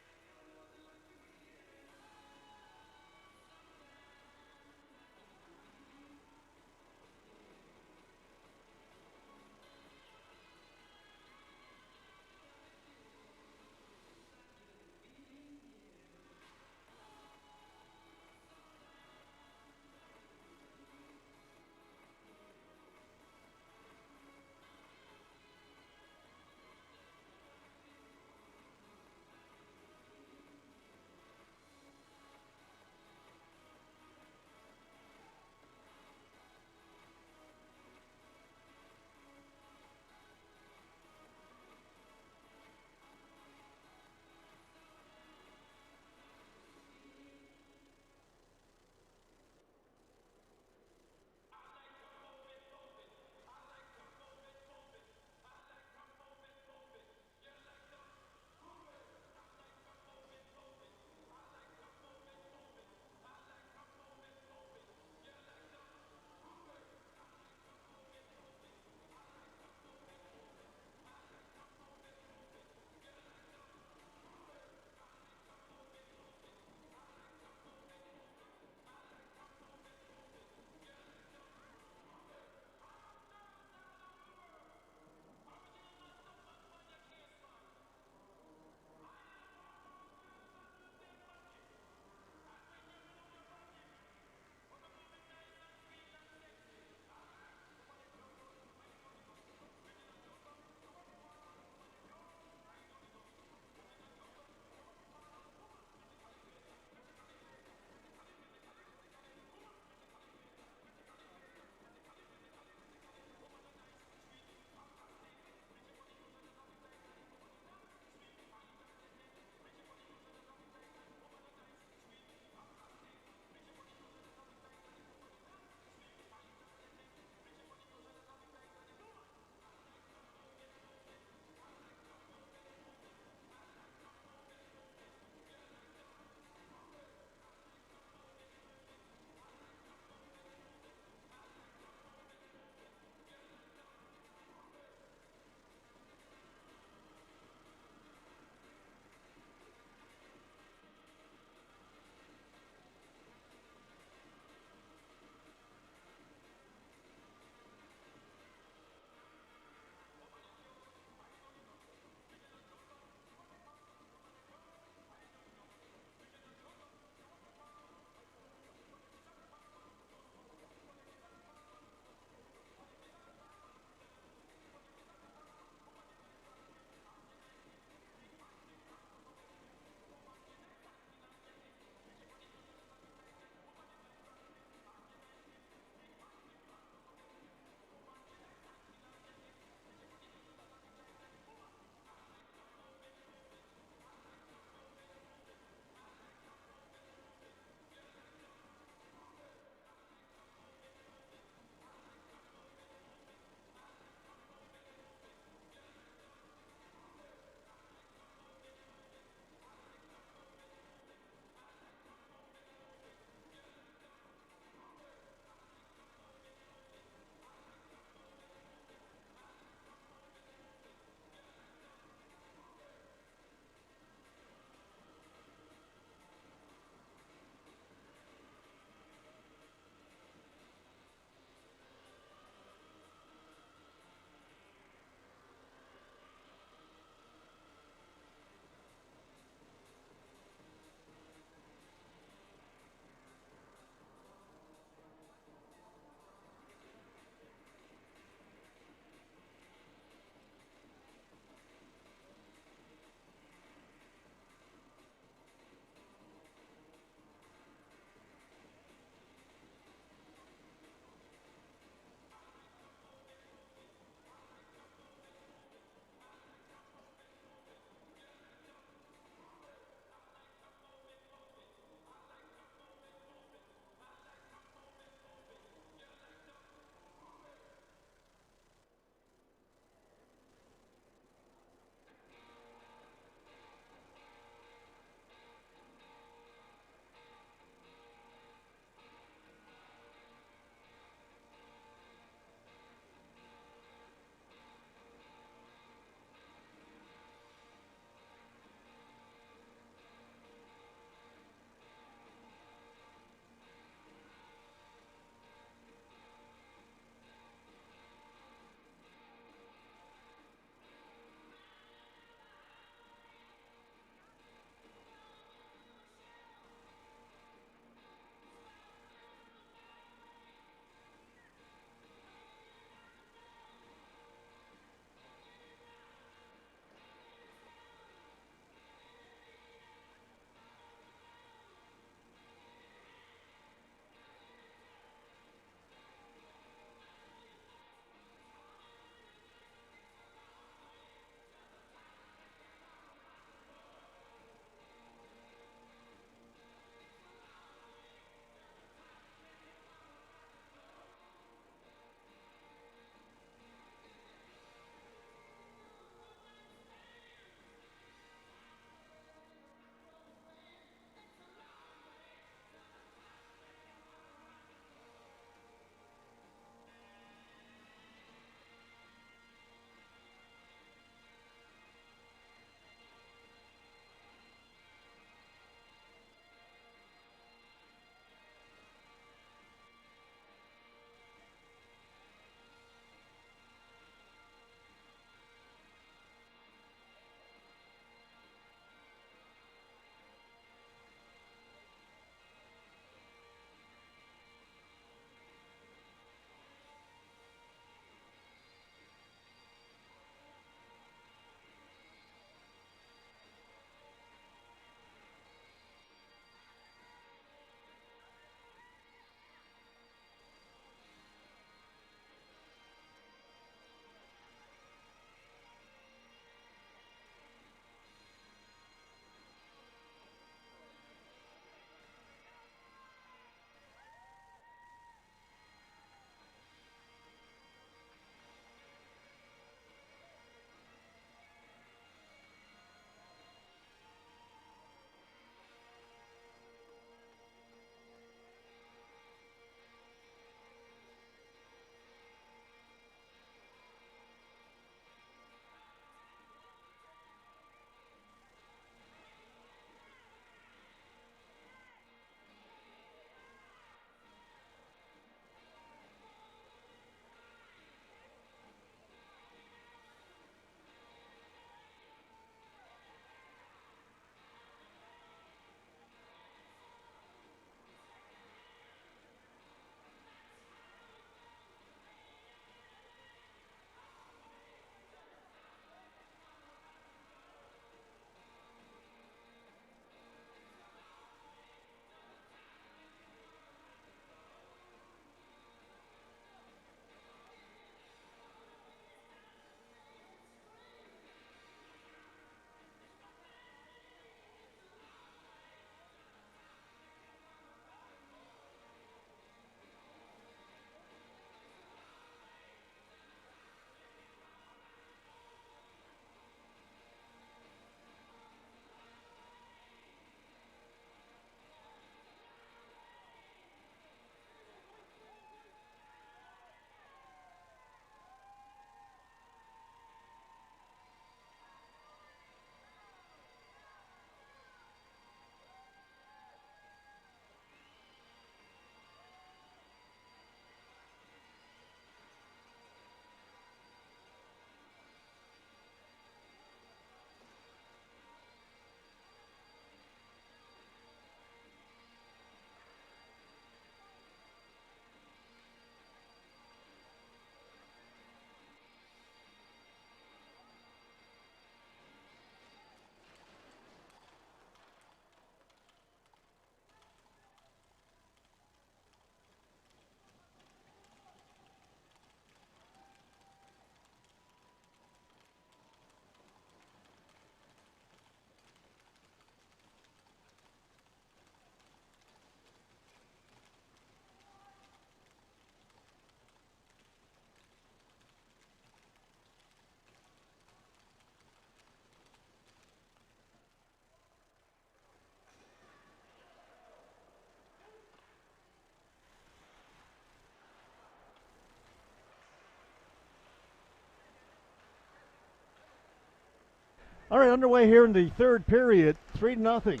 Speaker 1: All right, underway here in the third period, 3-0.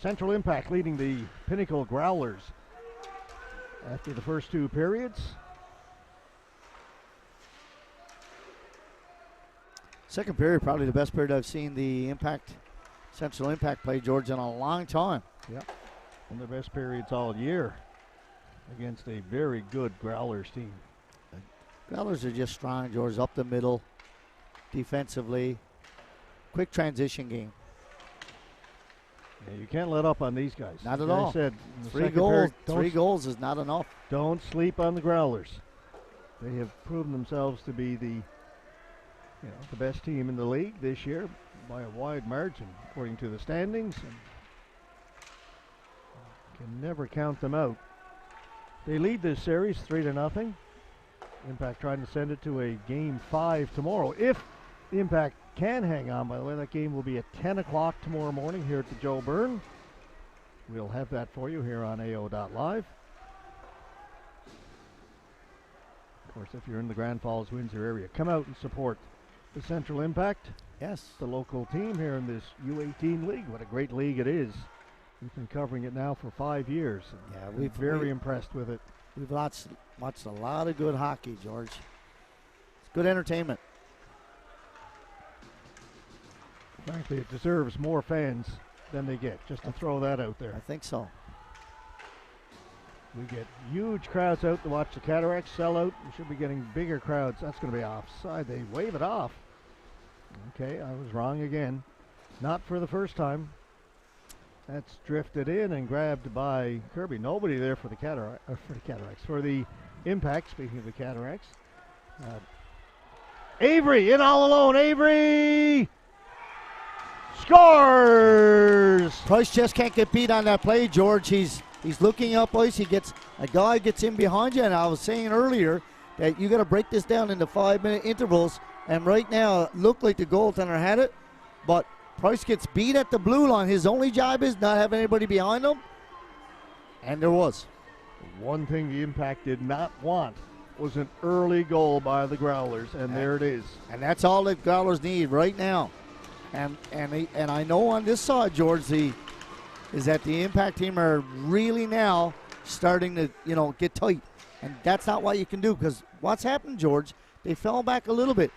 Speaker 1: Central Impact leading the Pinnacle Growlers after the first two periods.
Speaker 2: Second period, probably the best period I've seen the Central Impact play, George, in a long time.
Speaker 1: Yep, one of their best periods all year against a very good Growlers team.
Speaker 2: Growlers are just strong, George, up the middle, defensively. Quick transition game.
Speaker 1: Yeah, you can't let up on these guys.
Speaker 2: Not at
Speaker 1: Like
Speaker 2: all.
Speaker 1: I said,
Speaker 2: Three goals is not enough.
Speaker 1: Don't sleep on the Growlers. They have proven themselves to be the best team in the league this year by a wide margin, according to the standings. And can never count them out. They lead this series 3-0. Impact trying to send it to a game 5 tomorrow. If the Impact can hang on, by the way, that game will be at 10 o'clock tomorrow morning here at the Joe Byrne. We'll have that for you here on AO.live. Of course, if you're in the Grand Falls, Windsor area, come out and support the Central Impact.
Speaker 2: Yes.
Speaker 1: The local team here in this U18 league. What a great league it is. We've been covering it now for 5 years.
Speaker 2: Yeah,
Speaker 1: we're very impressed with it.
Speaker 2: We've watched a lot of good hockey, George. It's good entertainment.
Speaker 1: Frankly, it deserves more fans than they get, just to throw that out there.
Speaker 2: I think so.
Speaker 1: We get huge crowds out to watch the Cataracts sell out. We should be getting bigger crowds. That's going to be offside. They wave it off. Okay, I was wrong again. Not for the first time. That's drifted in and grabbed by Kirby. Nobody there for the Cataracts. For the Impact, speaking of the Cataracts. Avery in all alone. Avery scores!
Speaker 2: Price just can't get beat on that play, George. He's looking up ice. A guy gets in behind you, and I was saying earlier that you got to break this down into 5-minute intervals. And right now, it looked like the goaltender had it, but Price gets beat at the blue line. His only job is not having anybody behind him, and there was.
Speaker 1: One thing the Impact did not want was an early goal by the Growlers, and there it is.
Speaker 2: And that's all that Growlers need right now. And I know on this side, George, is that the Impact team are really now starting to get tight, and that's not what you can do, because what's happened, George? They fell back a little bit.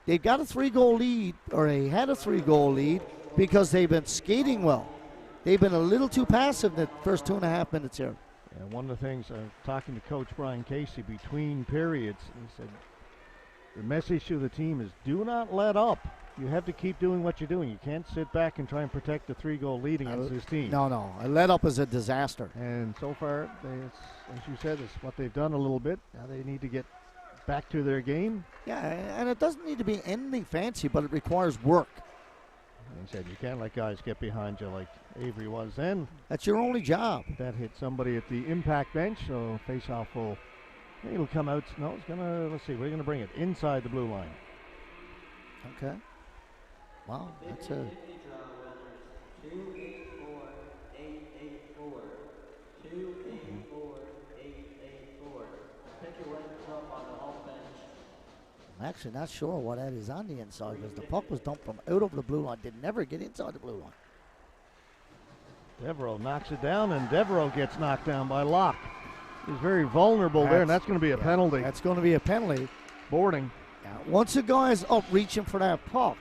Speaker 2: They got a 3-goal lead, or they had a 3-goal lead, because they've been skating well. They've been a little too passive the first 2.5 minutes here.
Speaker 1: And one of the things, talking to Coach Brian Casey between periods, he said, the message to the team is do not let up. You have to keep doing what you're doing. You can't sit back and try and protect the 3-goal lead against this team.
Speaker 2: No. A let up is a disaster.
Speaker 1: And so far, as you said, it's what they've done a little bit. Now they need to get back to their game.
Speaker 2: Yeah, and it doesn't need to be anything fancy, but it requires work.
Speaker 1: And he said you can't let guys get behind you like Avery was then.
Speaker 2: That's your only job.
Speaker 1: That hit somebody at the Impact bench, so face-off it'll come out. No, it's gonna. Let's see. We're gonna bring it inside the blue line.
Speaker 2: Okay. Wow, that's a.
Speaker 3: 284-884. Pick your legs up on the home bench.
Speaker 2: I'm actually not sure what that is on the inside, because the puck was dumped from out of the blue line. Did never get inside the blue line.
Speaker 1: Devereaux knocks it down, and Devereaux gets knocked down by Locke. He's very vulnerable there, and that's going to be a penalty.
Speaker 2: That's going to be a penalty.
Speaker 1: Boarding.
Speaker 2: Now, once the guy's up reaching for that puck,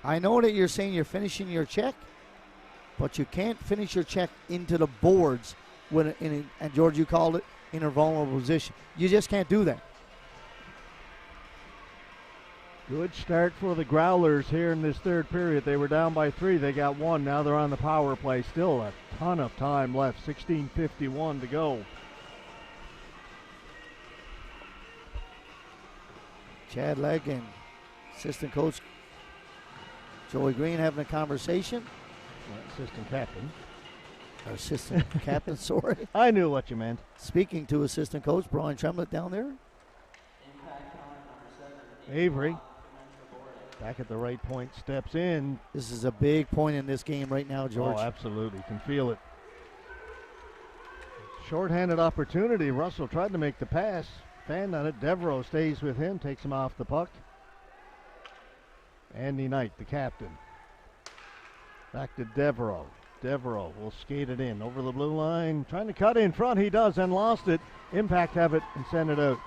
Speaker 2: I know that you're saying you're finishing your check, but you can't finish your check into the boards and George, you called it, in a vulnerable position. You just can't do that.
Speaker 1: Good start for the Growlers here in this third period. They were down by 3. They got 1. Now they're on the power play. Still a ton of time left. 16:51 to go.
Speaker 2: Chad Legg and assistant coach Joey Green having a conversation.
Speaker 1: Assistant captain.
Speaker 2: Or assistant captain, sorry.
Speaker 1: I knew what you meant.
Speaker 2: Speaking to assistant coach Brian Tremlett down there.
Speaker 1: Avery, back at the right point, steps in.
Speaker 2: This is a big point in this game right now, George.
Speaker 1: Oh, absolutely. Can feel it. Shorthanded opportunity. Russell tried to make the pass. Fanned on it. Devereaux stays with him, takes him off the puck. Andy Knight, the captain. Back to Devereaux. Devereaux will skate it in over the blue line. Trying to cut in front. He does and lost it. Impact have it and send it out.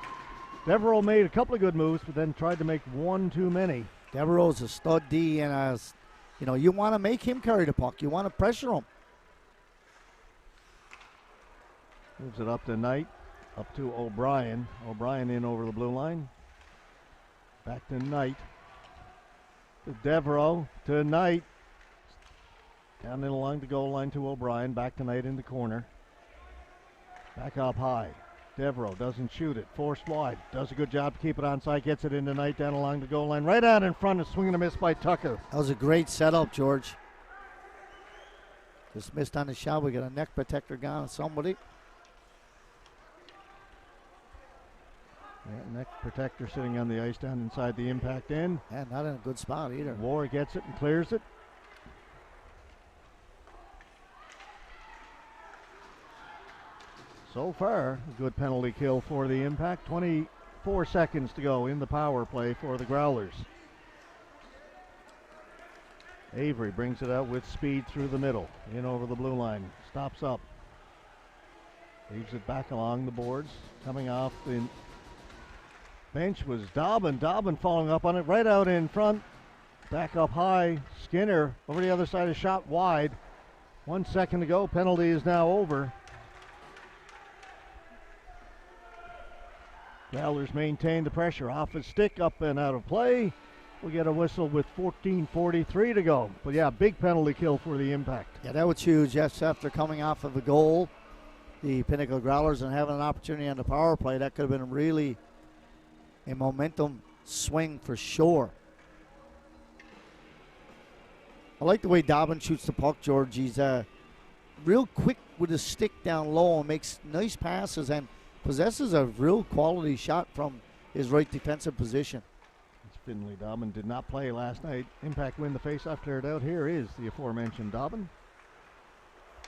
Speaker 1: Devereaux made a couple of good moves, but then tried to make one too many.
Speaker 2: Devereaux's a stud D, and as you know, you want to make him carry the puck. You want to pressure him.
Speaker 1: Moves it up to Knight. Up to O'Brien. O'Brien in over the blue line. Back to Knight. To Devereaux. To Knight. Down in along the goal line to O'Brien. Back to Knight in the corner. Back up high. Devereaux doesn't shoot it. Forced wide. Does a good job to keep it on side. Gets it into Knight down along the goal line. Right out in front. A swing and a miss by Tucker.
Speaker 2: That was a great setup, George. Just missed on the shot. We got a neck protector gone on somebody.
Speaker 1: Yeah, neck protector sitting on the ice down inside the impact end.
Speaker 2: Yeah, not in a good spot either.
Speaker 1: War gets it and clears it. So far, a good penalty kill for the Impact. 24 seconds to go in the power play for the Growlers. Avery brings it out with speed through the middle. In over the blue line. Stops up. Leaves it back along the boards. Coming off the bench was Dobbin. Dobbin following up on it. Right out in front. Back up high. Skinner over the other side. A shot wide. 1 second to go. Penalty is now over. Growlers maintain the pressure. Off his stick, up and out of play. We'll get a whistle with 14:43 to go. But yeah, big penalty kill for the Impact.
Speaker 2: Yeah, that was huge. Just after coming off of a goal, the Pinnacle Growlers, and having an opportunity on the power play, that could have been really a momentum swing for sure. I like the way Dobbin shoots the puck, George. He's real quick with his stick down low and makes nice passes and possesses a real quality shot from his right defensive position.
Speaker 1: It's Finley. Dobbin did not play last night. Impact win the faceoff, cleared out. Here is the aforementioned Dobbin.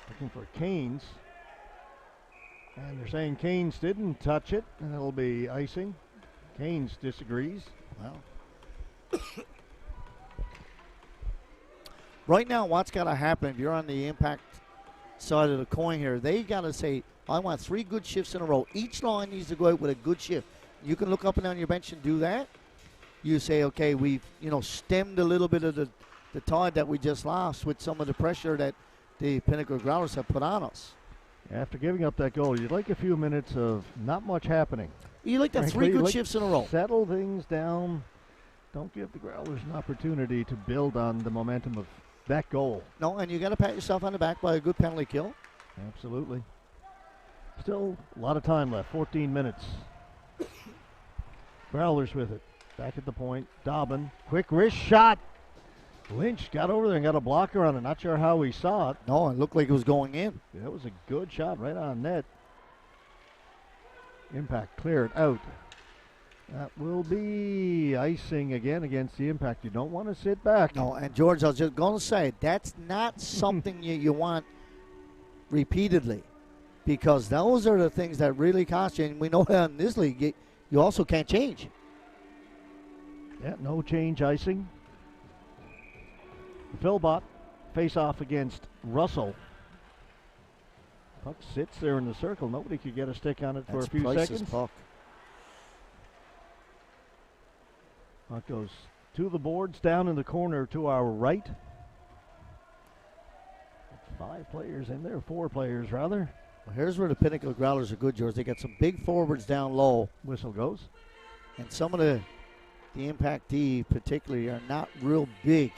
Speaker 1: Looking for Canes. And they're saying Canes didn't touch it, and it'll be icing. Canes disagrees.
Speaker 2: Well, right now, what's got to happen if you're on the Impact side of the coin here, they got to say, I want 3 good shifts in a row. Each line needs to go out with a good shift. You can look up and down your bench and do that. You say, okay, we've stemmed a little bit of the tide that we just lost with some of the pressure that the Pinnacle Growlers have put on us.
Speaker 1: After giving up that goal, you'd like a few minutes of not much happening.
Speaker 2: You like that 3 good shifts in a row.
Speaker 1: Settle things down. Don't give the Growlers an opportunity to build on the momentum of that goal.
Speaker 2: No, and you got to pat yourself on the back by a good penalty kill.
Speaker 1: Absolutely. Still a lot of time left, 14 minutes. Growlers with it. Back at the point. Dobbin. Quick wrist shot. Lynch got over there and got a blocker on it. Not sure how he saw it.
Speaker 2: No, it looked like it was going in.
Speaker 1: Yeah, it was a good shot right on net. Impact cleared out. That will be icing again against the Impact. You don't want to sit back.
Speaker 2: No, and George, I was just going to say, that's not something you want repeatedly, because those are the things that really cost you. And we know that in this league, you also can't change.
Speaker 1: Yeah, no change icing. Philbot face off against Russell. Puck sits there in the circle. Nobody could get a stick on it for a few seconds.
Speaker 2: Puck.
Speaker 1: Puck goes to the boards down in the corner to our right. 5 players in there, 4 players rather.
Speaker 2: Well, here's where the Pinnacle Growlers are good, George. They got some big forwards down low.
Speaker 1: Whistle goes.
Speaker 2: And some of the Impact D particularly are not real big.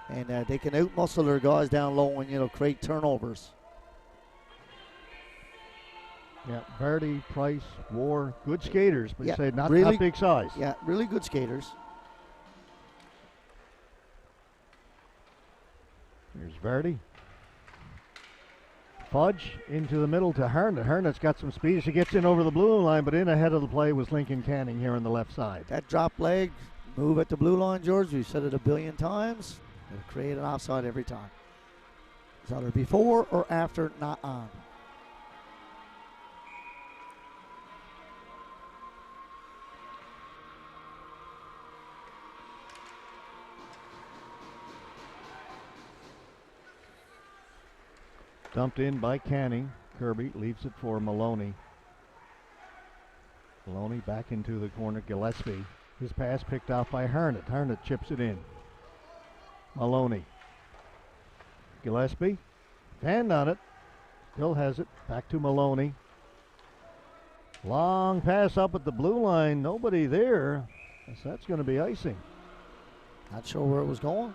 Speaker 2: And they can outmuscle their guys down low and, create turnovers.
Speaker 1: Yeah, Verdi, Price, War, good skaters, but
Speaker 2: yeah,
Speaker 1: you say not big size.
Speaker 2: Yeah, really good skaters.
Speaker 1: Here's Verdi. Fudge into the middle to Hernet. Hernet's got some speed. She gets in over the blue line, but in ahead of the play was Lincoln Canning here on the left side.
Speaker 2: That drop leg move at the blue line, George, we've said it a billion times. It'll create an offside every time. It's either before or after, not on.
Speaker 1: Dumped in by Canning. Kirby leaves it for Maloney. Maloney back into the corner. Gillespie. His pass picked off by Harnett. Harnett chips it in. Maloney. Gillespie. Hand on it. Still has it. Back to Maloney. Long pass up at the blue line. Nobody there. Guess that's going to be icing.
Speaker 2: Not sure where it was going.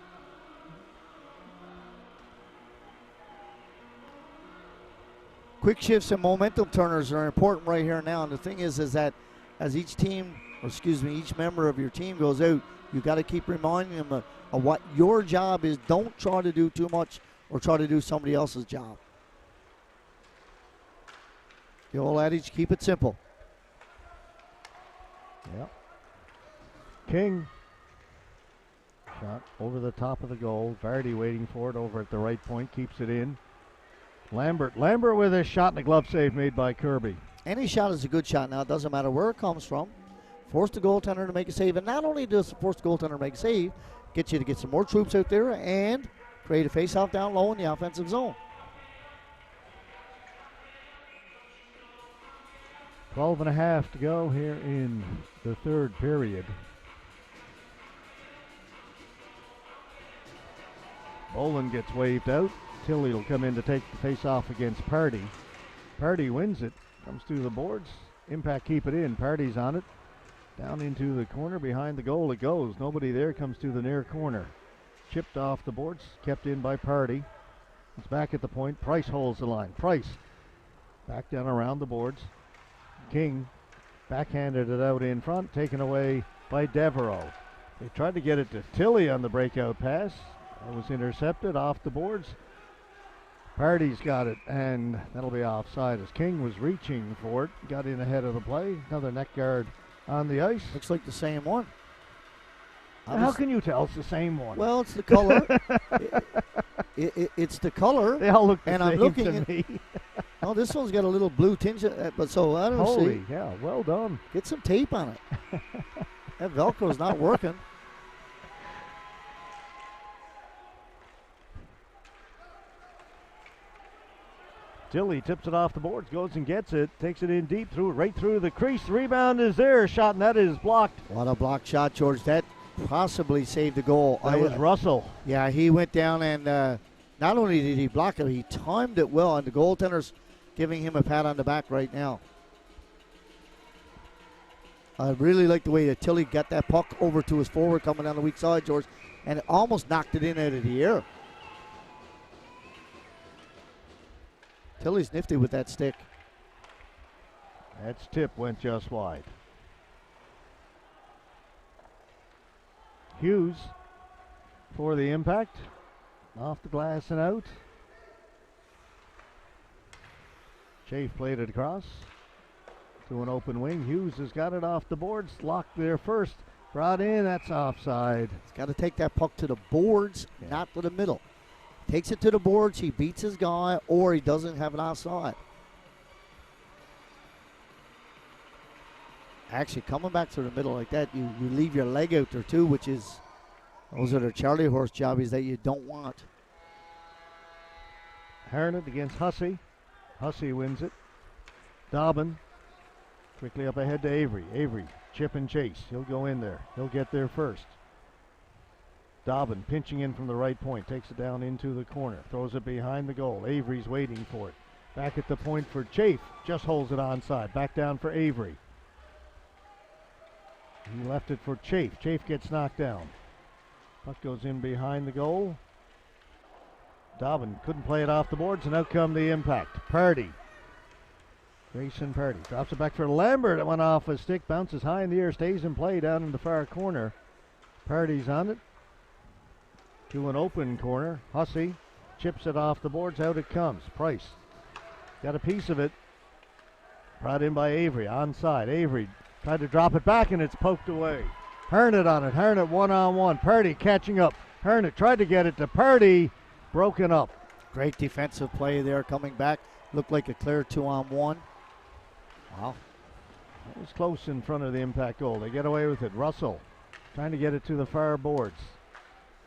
Speaker 2: Quick shifts and momentum turners are important right here now. And the thing is that as each team, or excuse me, each member of your team goes out, you got to keep reminding them of what your job is. Don't try to do too much or try to do somebody else's job. The old adage, keep it simple.
Speaker 1: Yep. King. Shot over the top of the goal. Vardy waiting for it over at the right point. Keeps it in. Lambert with a shot and a glove save made by Kirby.
Speaker 2: Any shot is a good shot now. It doesn't matter where it comes from. Force the goaltender to make a save. And not only does it force the goaltender to make a save, get you to get some more troops out there and create a face-off down low in the offensive zone.
Speaker 1: 12.5 to go here in the third period. Boland gets waved out. Tilley will come in to take the face-off against Pardy. Pardy wins it. Comes to the boards. Impact keep it in. Pardy's on it. Down into the corner. Behind the goal it goes. Nobody there. Comes to the near corner. Chipped off the boards. Kept in by Pardy. It's back at the point. Price holds the line. Price back down around the boards. King backhanded it out in front. Taken away by Devereaux. They tried to get it to Tilley on the breakout pass. That was intercepted off the boards. Pardy's got it, and that'll be offside as King was reaching for it. Got in ahead of the play. Another neck guard on the ice.
Speaker 2: Looks like the same one.
Speaker 1: How can you tell it's the same one?
Speaker 2: Well, it's the color. It's the color.
Speaker 1: They all look the
Speaker 2: and
Speaker 1: same
Speaker 2: I'm looking
Speaker 1: to
Speaker 2: at,
Speaker 1: me.
Speaker 2: Oh, this one's got a little blue tinge, but so I don't
Speaker 1: Holy,
Speaker 2: see.
Speaker 1: yeah, well done.
Speaker 2: Get some tape on it. That Velcro's not working.
Speaker 1: Tilley tips it off the boards, goes and gets it, takes it in deep, right through the crease. The rebound is there, shot, and that is blocked.
Speaker 2: What a block shot, George. That possibly saved the goal.
Speaker 1: That was Russell.
Speaker 2: Yeah, he went down and not only did he block it, he timed it well, and the goaltender's giving him a pat on the back right now. I really like the way that Tilley got that puck over to his forward coming down the weak side, George, and it almost knocked it in out of the air. Tilley's nifty with that stick.
Speaker 1: That's tip went just wide. Hughes for the impact. Off the glass and out. Chafe played it across to an open wing. Hughes has got it off the boards. Locked there first. Brought in. That's offside.
Speaker 2: He's got to take that puck to the boards, not to the middle. Takes it to the boards, he beats his guy, or he doesn't have it offside. Actually, coming back to the middle like that, you leave your leg out there too, which is, those are the Charlie horse jobbies that you don't want.
Speaker 1: Harnett against Hussey. Hussey wins it. Dobbin quickly up ahead to Avery. Avery, chip and chase. He'll go in there. He'll get there first. Dobbin pinching in from the right point, takes it down into the corner, throws it behind the goal. Avery's waiting for it. Back at the point for Chafe, just holds it onside. Back down for Avery. He left it for Chafe. Chafe gets knocked down. Puck goes in behind the goal. Dobbin couldn't play it off the boards, and out come the impact. Pardy. Grayson Pardy drops it back for Lambert. It went off a stick, bounces high in the air, stays in play down in the far corner. Pardy's on it. To an open corner. Hussey chips it off the boards. Out it comes. Price got a piece of it. Brought in by Avery. Onside. Avery tried to drop it back and it's poked away. Harnett on it. Harnett one-on-one. Pardy catching up. Harnett tried to get it to Pardy. Broken up.
Speaker 2: Great defensive play there coming back. Looked like a clear 2-on-1. Wow.
Speaker 1: That was close in front of the impact goal. They get away with it. Russell trying to get it to the far boards.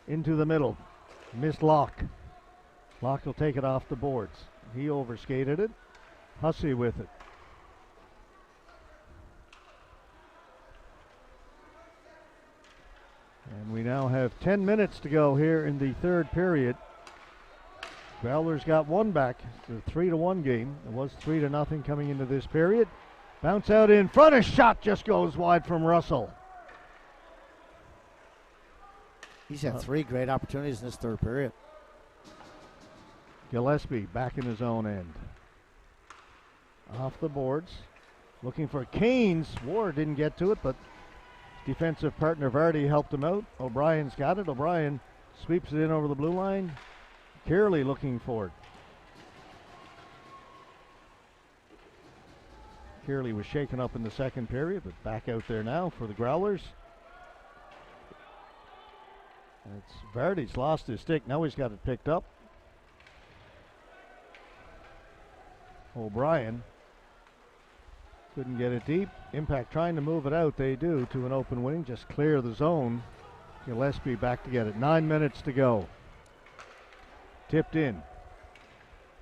Speaker 1: Into the middle. Missed lock. Locke will take it off the boards. He overskated it. Hussey with it. And we now have 10 minutes to go here in the third period. Growlers got one back. It's a 3-1 game. It was 3-0 coming into this period. Bounce out in front. A shot just goes wide from Russell.
Speaker 2: He's had 3 great opportunities in this third period.
Speaker 1: Gillespie back in his own end. Off the boards. Looking for Keynes. Ward didn't get to it, but defensive partner Vardy helped him out. O'Brien's got it. O'Brien sweeps it in over the blue line. Kearley looking for it. Kearley was shaken up in the second period, but back out there now for the Growlers. It's Vardy's lost his stick. Now he's got it picked up. O'Brien couldn't get it deep. Impact trying to move it out. They do to an open wing. Just clear the zone. Gillespie back to get it. 9 minutes to go. Tipped in.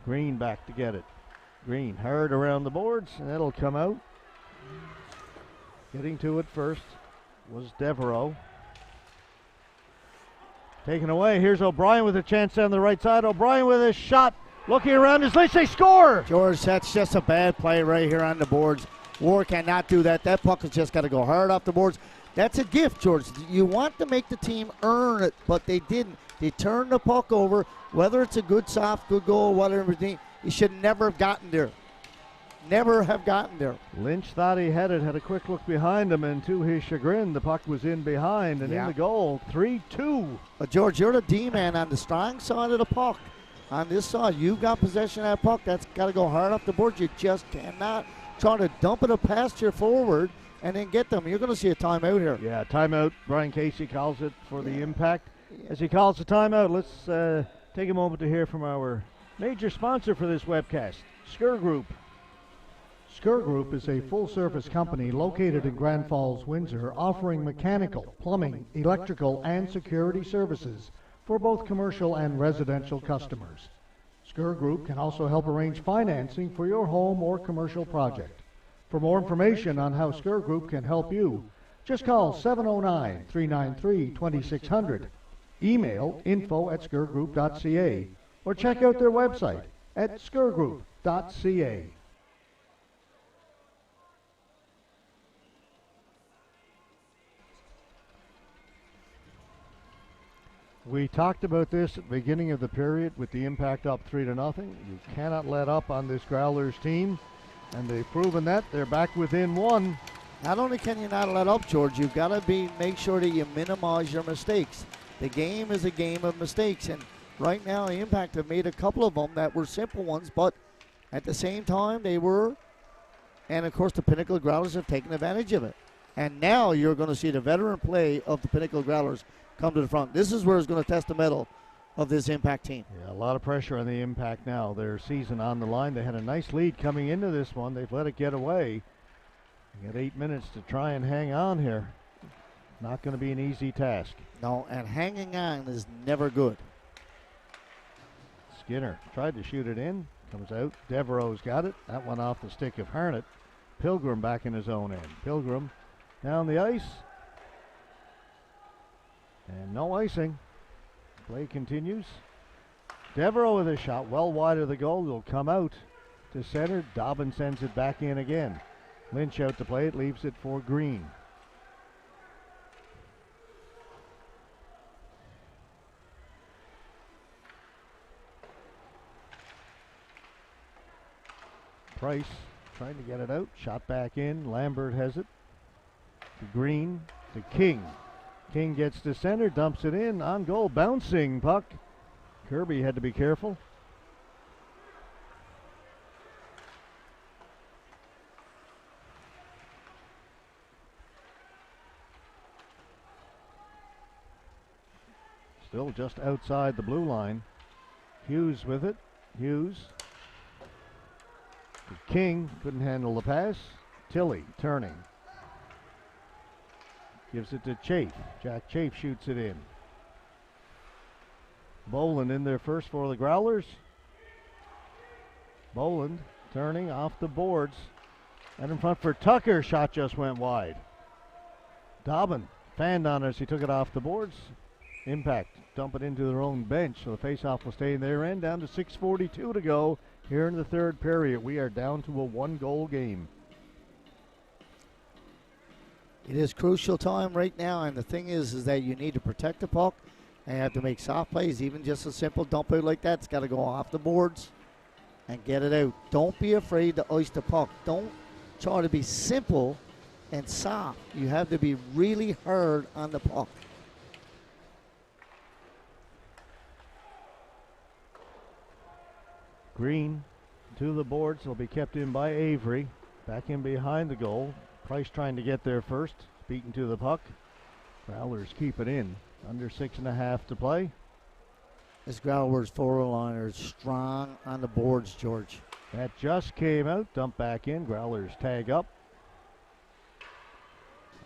Speaker 1: Green back to get it. Green hard around the boards, and it'll come out. Getting to it first was Devereaux. Taken away. Here's O'Brien with a chance down the right side. O'Brien with a shot. Looking around his leash. They score!
Speaker 2: George, that's just a bad play right here on the boards. Ward cannot do that. That puck has just got to go hard off the boards. That's a gift, George. You want to make the team earn it, but they didn't. They turned the puck over. Whether it's a good soft, good goal, whatever, he should never have gotten there. Never have gotten there.
Speaker 1: Lynch thought he had it, had a quick look behind him, and to his chagrin, the puck was in behind and in the goal. 3-2.
Speaker 2: But George, you're the D-man on the strong side of the puck. On this side, you've got possession of that puck. That's got to go hard off the board. You just cannot try to dump it past your forward and then get them. You're going to see a timeout here.
Speaker 1: Yeah, timeout. Brian Casey calls it for the Impact. As he calls the timeout, let's take a moment to hear from our major sponsor for this webcast, Skur Group.
Speaker 4: Skur Group is a full-service company located in Grand Falls, Windsor, offering mechanical, plumbing, electrical, and security services for both commercial and residential customers. Skur Group can also help arrange financing for your home or commercial project. For more information on how Skur Group can help you, just call 709-393-2600, email info@skurgroup.ca, or check out their website at skurgroup.ca.
Speaker 1: We talked about this at the beginning of the period with the Impact up 3-0. You cannot let up on this Growlers team, and they've proven that. They're back within one.
Speaker 2: Not only can you not let up, George, you've got to make sure that you minimize your mistakes. The game is a game of mistakes, and right now the Impact have made a couple of them that were simple ones, but at the same time they were, and of course the Pinnacle Growlers have taken advantage of it. And now you're going to see the veteran play of the Pinnacle Growlers come to the front. This is where it's going to test the mettle of this Impact team.
Speaker 1: Yeah, a lot of pressure on the Impact now. Their season on the line. They had a nice lead coming into this one. They've let it get away. They got 8 minutes to try and hang on here. Not going to be an easy task.
Speaker 2: No, and hanging on is never good.
Speaker 1: Skinner tried to shoot it in. Comes out. Devereaux's got it. That one off the stick of Harnett. Pilgrim back in his own end. Pilgrim down the ice. And no icing. Play continues. Devereaux with a shot well wide of the goal. Will come out to center. Dobbin sends it back in again. Lynch out to play it. Leaves it for Green. Price trying to get it out. Shot back in. Lambert has it. To Green. To King. King gets to center, dumps it in, on goal, bouncing puck. Kirby had to be careful. Still just outside the blue line. Hughes with it. Hughes. King couldn't handle the pass. Tilley turning. Gives it to Chafe. Jack Chafe shoots it in. Boland in there first for the Growlers. Boland turning off the boards. And in front for Tucker. Shot just went wide. Dobbin fanned on it as he took it off the boards. Impact dump it into their own bench. So the faceoff will stay in their end. Down to 6:42 to go here in the third period. We are down to a 1-goal game.
Speaker 2: It is crucial time right now, and the thing is that you need to protect the puck and you have to make soft plays. Even just a simple dump out like that, it's got to go off the boards and get it out. Don't be afraid to ice the puck. Don't try to be simple and soft. You have to be really hard on the puck.
Speaker 1: Green to the boards. Will be kept in by Avery. Back in behind the goal. Price trying to get there first. Beaten to the puck. Growlers keep it in. Under 6.5 to play.
Speaker 2: This Growlers forward liner is strong on the boards, George.
Speaker 1: That just came out. Dump back in. Growlers tag up.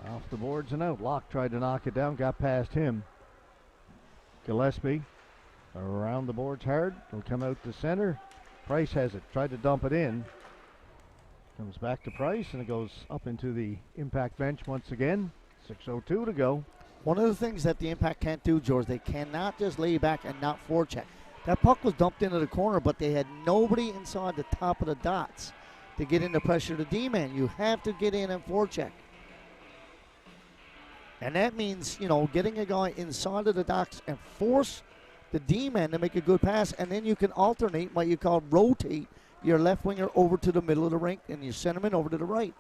Speaker 1: Off the boards and out. Locke tried to knock it down. Got past him. Gillespie around the boards hard. Will come out to center. Price has it. Tried to dump it in. Comes back to Price, and it goes up into the Impact bench once again. 6:02 to go.
Speaker 2: One of the things that the Impact can't do, George, they cannot just lay back and not forecheck. That puck was dumped into the corner, but they had nobody inside the top of the dots to get into pressure the D-man. You have to get in and forecheck. And that means, getting a guy inside of the dots and force the D-man to make a good pass, and then you can alternate what you call rotate your left winger over to the middle of the rink and your centerman over to the right.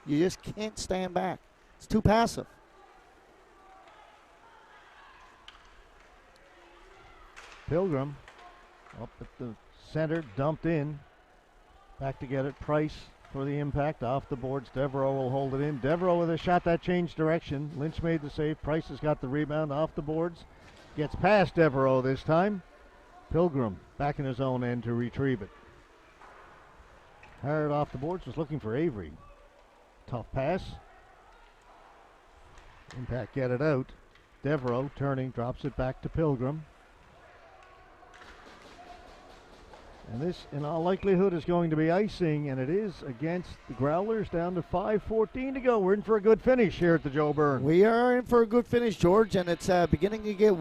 Speaker 2: You just can't stand back. It's too passive.
Speaker 1: Pilgrim up at the center, dumped in. Back to get it. Price for the Impact. Off the boards. Devereaux will hold it in. Devereaux with a shot that changed direction. Lynch made the save. Price has got the rebound off the boards. Gets past Devereaux this time. Pilgrim back in his own end to retrieve it. Hard off the boards, was looking for Avery. Tough pass. Impact get it out. Devereaux turning, drops it back to Pilgrim. And this, in all likelihood, is going to be icing, and it is against the Growlers. Down to 5:14 to go. We're in for a good finish here at the Joe Byrne.
Speaker 2: We are in for a good finish, George, and it's beginning to get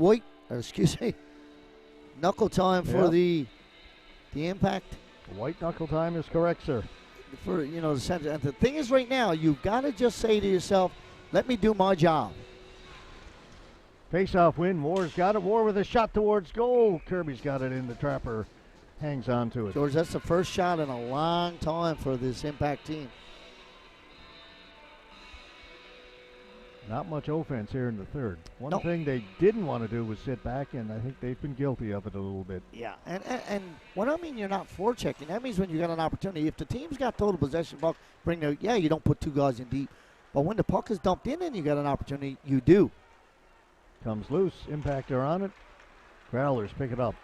Speaker 2: knuckle time for the Impact.
Speaker 1: White knuckle time is correct, sir.
Speaker 2: For the center. And the thing is, right now, you've got to just say to yourself, "Let me do my job."
Speaker 1: Face-off win. War's got it. War with a shot towards goal. Kirby's got it in. The Trapper hangs on to it.
Speaker 2: George, that's the first shot in a long time for this Impact team.
Speaker 1: Not much offense here in the third. One thing they didn't want to do was sit back, and I think they've been guilty of it a little bit.
Speaker 2: Yeah, and when I mean you're not forechecking, that means when you got an opportunity. If the team's got total possession, puck, you don't put two guys in deep. But when the puck is dumped in and you got an opportunity, you do.
Speaker 1: Comes loose. Impact are on it. Growlers pick it up.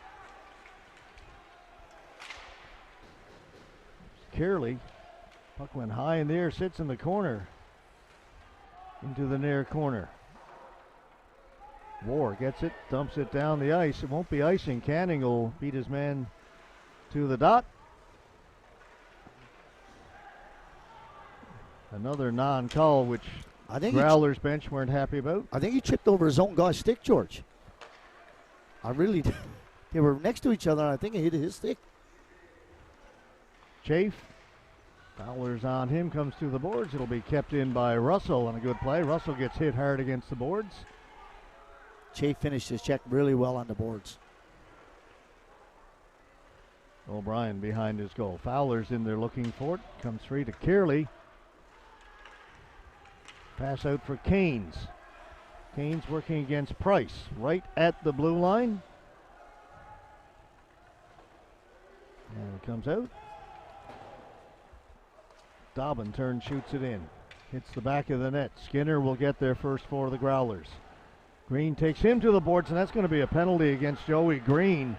Speaker 1: Kearley. Puck went high in the air, sits in the corner. Into the near corner. War gets it, dumps it down the ice. It won't be icing. Canning will beat his man to the dot. Another non-call, which Growlers bench weren't happy about.
Speaker 2: I think he tripped over his own guy's stick, George. I really did. They were next to each other, and I think he hit his stick.
Speaker 1: Chafe. Fowler's on him, comes to the boards. It'll be kept in by Russell on a good play. Russell gets hit hard against the boards.
Speaker 2: Chafe finished his check really well on the boards.
Speaker 1: O'Brien behind his goal. Fowler's in there looking for it. Comes free to Kearley. Pass out for Canes. Canes working against Price. Right at the blue line. And it comes out. Dobbin turns, shoots it in. Hits the back of the net. Skinner will get there first for the Growlers. Green takes him to the boards, and that's going to be a penalty against Joey Green.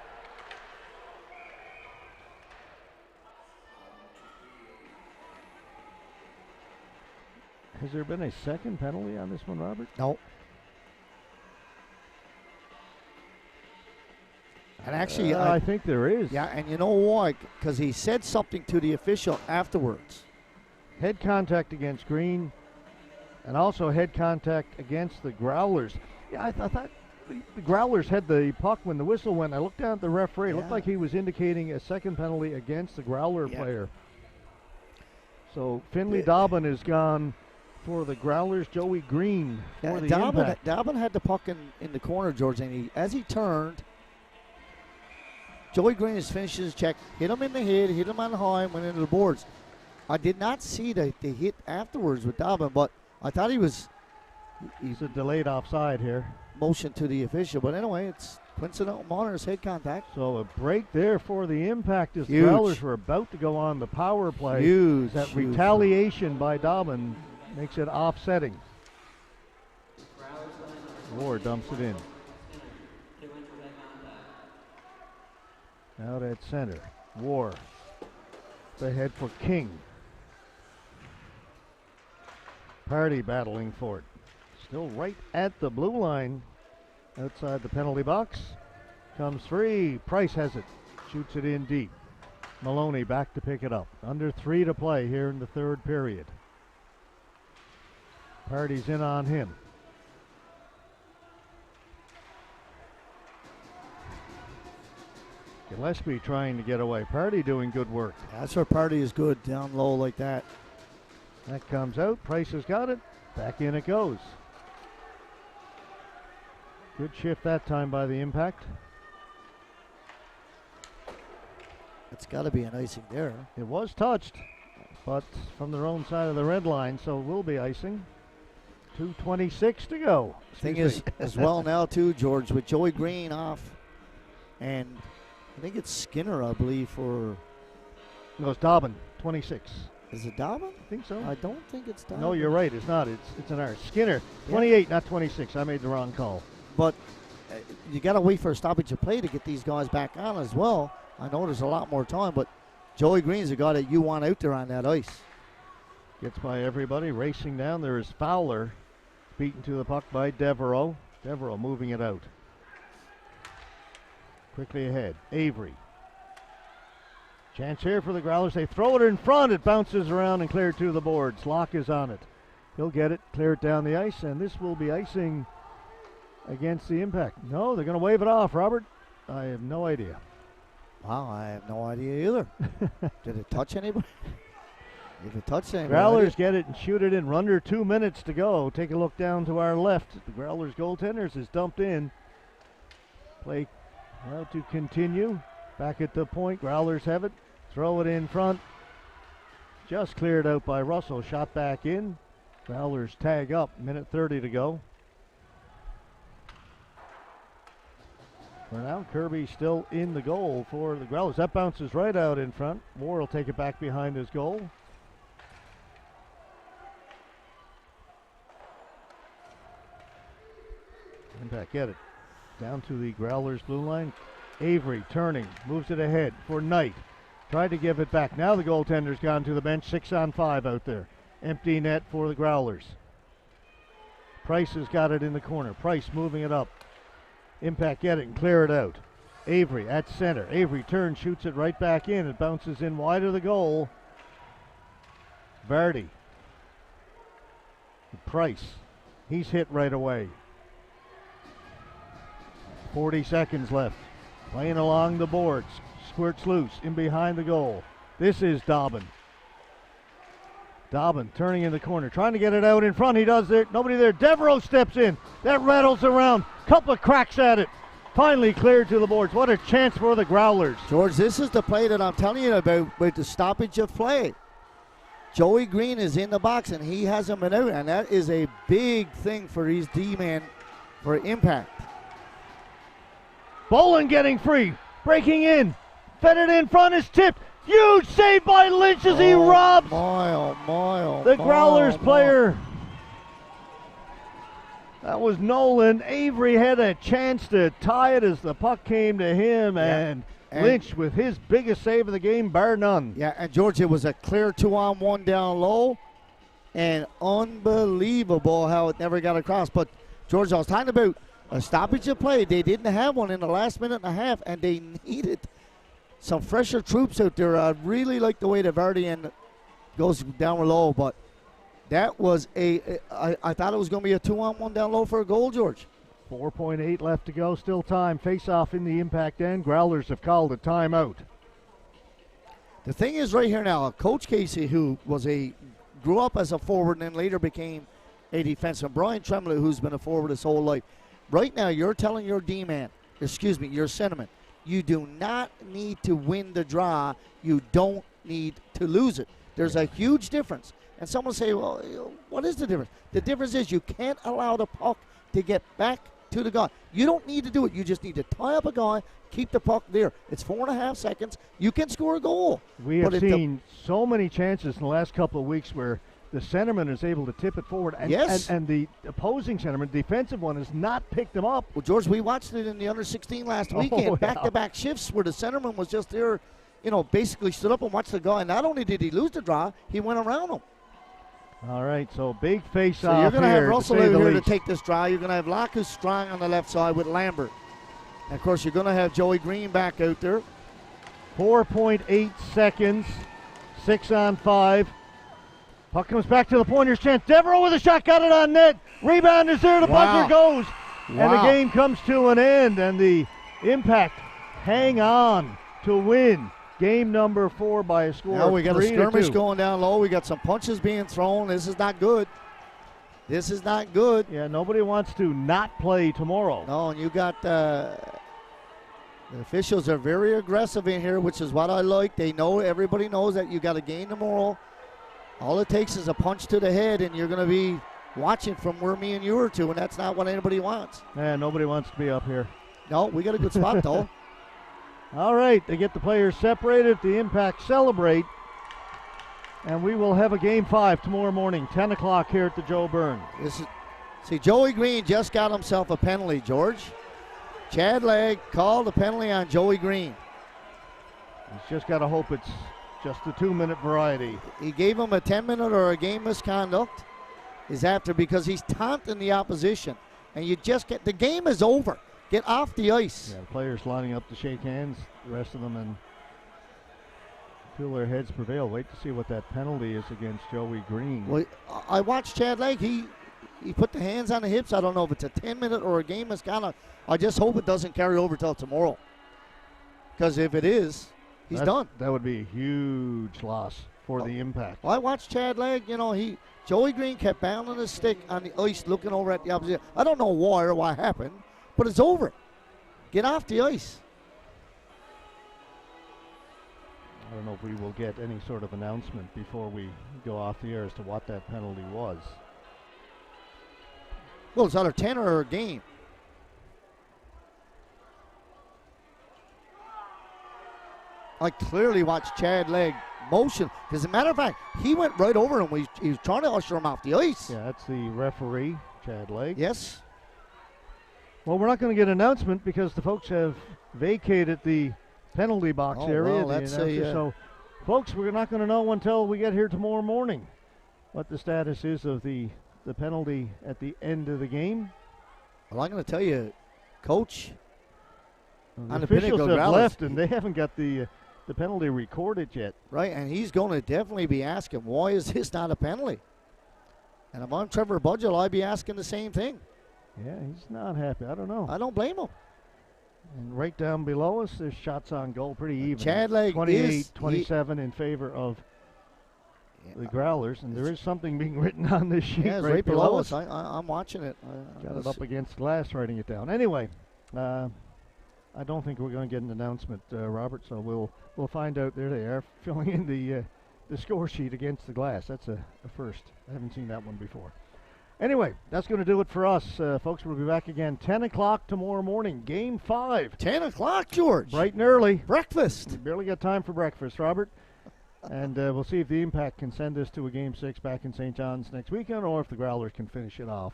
Speaker 1: Has there been a second penalty on this one, Robert?
Speaker 2: No. And actually,
Speaker 1: I think there is.
Speaker 2: Yeah, and you know why? Because he said something to the official afterwards.
Speaker 1: Head contact against Green, and also head contact against the Growlers. Yeah, I thought the Growlers had the puck when the whistle went. I looked down at the referee. It looked like he was indicating a second penalty against the Growler player. So Finley Dobbin is gone for the Growlers. Joey Green for the Impact.
Speaker 2: Dobbin had the puck in the corner, George, and as he turned, Joey Green has finished his check, hit him in the head, hit him on the high, and went into the boards. I did not see the hit afterwards with Dobbin, but I thought he's
Speaker 1: a delayed offside here.
Speaker 2: Motion to the official, but anyway, it's coincidental Monitors head contact.
Speaker 1: So a break there for the Impact as the
Speaker 2: Huge.
Speaker 1: Growlers were about to go on the power play.
Speaker 2: Huge.
Speaker 1: That retaliation by Dobbin makes it offsetting. Ward dumps it in. Out at center. War. Ahead for King. Party battling for it. Still right at the blue line. Outside the penalty box. Comes free. Price has it. Shoots it in deep. Maloney back to pick it up. Under 3 to play here in the third period. Party's in on him. Gillespie trying to get away. Party doing good work.
Speaker 2: That's where Party is good, down low like that.
Speaker 1: That comes out. Price has got it. Back in it goes. Good shift that time by the Impact.
Speaker 2: It's got to be an icing there.
Speaker 1: It was touched, but from their own side of the red line, so it will be icing. 2:26 to go.
Speaker 2: Thing is, as well now too, George, with Joey Green off, and I think it's Skinner, I believe, for...
Speaker 1: No, it's Dobbin, 26.
Speaker 2: Is it Dobbin?
Speaker 1: I think so.
Speaker 2: I don't think it's Dobbin.
Speaker 1: No, you're right. It's not. It's an R. Skinner, 28, not 26. I made the wrong call.
Speaker 2: But you got to wait for a stoppage of play to get these guys back on as well. I know there's a lot more time, but Joey Green's the guy that you want out there on that ice.
Speaker 1: Gets by everybody, racing down. There is Fowler, beaten to the puck by Devereaux. Devereaux moving it out. Quickly ahead. Avery. Chance here for the Growlers. They throw it in front. It bounces around and cleared to the boards. Locke is on it. He'll get it, clear it down the ice, and this will be icing against the Impact. No, they're going to wave it off, Robert. I have no idea.
Speaker 2: Wow, I have no idea either. Did it touch anybody? If it touched anybody.
Speaker 1: Growlers get it and shoot it in. Under 2 minutes to go. Take a look down to our left. The Growlers goaltenders is dumped in. Play now to continue. Back at the point. Growlers have it. Throw it in front. Just cleared out by Russell. Shot back in. Growlers tag up. Minute 30 to go. For now, Kirby still in the goal for the Growlers. That bounces right out in front. Moore will take it back behind his goal. Impact get it. Down to the Growlers blue line. Avery turning, moves it ahead for Knight. Tried to give it back. Now the goaltender's gone to the bench. 6-on-5 out there. Empty net for the Growlers. Price has got it in the corner. Price moving it up. Impact get it and clear it out. Avery at center. Avery turns, shoots it right back in. It bounces in wide of the goal. Vardy. Price. He's hit right away. 40 seconds left. Playing along the boards. Squirts loose in behind the goal. This is Dobbin. Dobbin turning in the corner, trying to get it out in front. He does there. Nobody there. Devereaux steps in. That rattles around. Couple of cracks at it. Finally cleared to the boards. What a chance for the Growlers.
Speaker 2: George, this is the play that I'm telling you about with the stoppage of play. Joey Green is in the box and he hasn't been out, and that is a big thing for his D-man for Impact.
Speaker 1: Bolin getting free. Breaking in. Fed it in front. Is tipped. Huge save by Lynch as he robs the Growlers player. That was Nolan. Avery had a chance to tie it as the puck came to him, and Lynch with his biggest save of the game, bar none.
Speaker 2: Yeah, and George, it was a clear 2-on-1 down low, and unbelievable how it never got across. But George, I was talking about a stoppage of play. They didn't have one in the last minute and a half, and they needed some fresher troops out there. I really like the way the Vardian goes down low, but that was I thought it was going to be a 2-on-1 down low for a goal, George.
Speaker 1: 4.8 left to go, still time. Face-off in the impact end. Growlers have called a timeout.
Speaker 2: The thing is right here now, Coach Casey, who grew up as a forward and then later became a defenseman, Brian Tremblay, who's been a forward his whole life. Right now, you're telling your D-man, your centerman, you do not need to win the draw. You don't need to lose it. There's a huge difference. And someone say, well, what is the difference? The difference is you can't allow the puck to get back to the guy. You don't need to do it. You just need to tie up a guy, keep the puck there. It's 4.5 seconds. You can score a goal.
Speaker 1: We have seen so many chances in the last couple of weeks where the centerman is able to tip it forward, and, and the opposing centerman, defensive one, has not picked them up.
Speaker 2: Well, George, we watched it in the under-16 last weekend, back-to-back shifts where the centerman was just there, basically stood up and watched the guy. Not only did he lose the draw, he went around him.
Speaker 1: All right, so big face-off here.
Speaker 2: So you're going to have Russell out here to
Speaker 1: least.
Speaker 2: take this draw. You're going to have Lacus Strong on the left side with Lambert. And, of course, you're going to have Joey Green back out there.
Speaker 1: 4.8 seconds, 6-on-5. Puck comes back to the point. Here's chance. Devereaux with a shot, got it on net. Rebound is there. The buzzer goes. And the game comes to an end. And the Impact hang on to win game number 4 by a score
Speaker 2: now we got a
Speaker 1: 3-2.
Speaker 2: skirmish going down low. We got some punches being thrown. This is not good. This is not good.
Speaker 1: Yeah, nobody wants to not play tomorrow.
Speaker 2: No, and you got the officials are very aggressive in here, which is what I like. They know, everybody knows that you got a game tomorrow. All it takes is a punch to the head, and you're going to be watching from where me and you are to, and that's not what anybody wants.
Speaker 1: Yeah, nobody wants to be up here.
Speaker 2: No, we got a good spot, though.
Speaker 1: All right, they get the players separated. The Impact celebrate. And we will have a Game 5 tomorrow morning, 10 o'clock here at the Joe Byrne.
Speaker 2: See, Joey Green just got himself a penalty, George. Chad Legg called a penalty on Joey Green.
Speaker 1: He's just got to hope it's just the 2-minute variety.
Speaker 2: He gave him a 10-minute or a game misconduct is after because he's taunting the opposition. And you just get, the game is over. Get off the ice.
Speaker 1: Yeah, the players lining up to shake hands, the rest of them, and feel their heads prevail. Wait to see what that penalty is against Joey Green.
Speaker 2: Well, I watched Chad Legg. He put the hands on the hips. I don't know if it's a 10-minute or a game misconduct. I just hope it doesn't carry over till tomorrow. Because if it is, he's done.
Speaker 1: That would be a huge loss for the Impact.
Speaker 2: Well, I watched Chad Legg. Joey Green kept pounding his stick on the ice, looking over at the opposition. I don't know why or what happened, but it's over. Get off the ice.
Speaker 1: I don't know if we will get any sort of announcement before we go off the air as to what that penalty was.
Speaker 2: Well, it's either 10 or a game. I clearly watched Chad Legg motion. As a matter of fact, he went right over him. He was trying to usher him off the ice.
Speaker 1: Yeah, that's the referee, Chad Legg.
Speaker 2: Yes.
Speaker 1: Well, we're not going to get an announcement because the folks have vacated the penalty box area.
Speaker 2: Well,
Speaker 1: so, folks, we're not going to know until we get here tomorrow morning what the status is of the penalty at the end of the game.
Speaker 2: Well, I'm going to tell you, Coach,
Speaker 1: The
Speaker 2: on the
Speaker 1: officials
Speaker 2: Pinnacle
Speaker 1: have
Speaker 2: Growlers,
Speaker 1: left, and they haven't got the penalty recorded yet.
Speaker 2: right, and he's going to definitely be asking, why is this not a penalty? And if I'm Trevor Budgell, I'd be asking the same thing.
Speaker 1: Yeah, he's not happy. I don't know.
Speaker 2: I don't blame him.
Speaker 1: And right down below us, there's shots on goal, pretty even.
Speaker 2: Chad Legg
Speaker 1: 28-27 in favor of the Growlers, and there is something being written on this sheet
Speaker 2: Yeah, it's right below us. I'm watching it.
Speaker 1: Got it up against glass, writing it down. Anyway, I don't think we're going to get an announcement, Robert. So we'll find out. There they are, filling in the score sheet against the glass. That's a first. I haven't seen that one before. Anyway, that's going to do it for us, folks. We'll be back again 10 o'clock tomorrow morning. Game 5.
Speaker 2: 10 o'clock, George.
Speaker 1: Bright and early.
Speaker 2: Breakfast.
Speaker 1: We barely got time for breakfast, Robert. And we'll see if the Impact can send us to a Game 6 back in St. John's next weekend, or if the Growlers can finish it off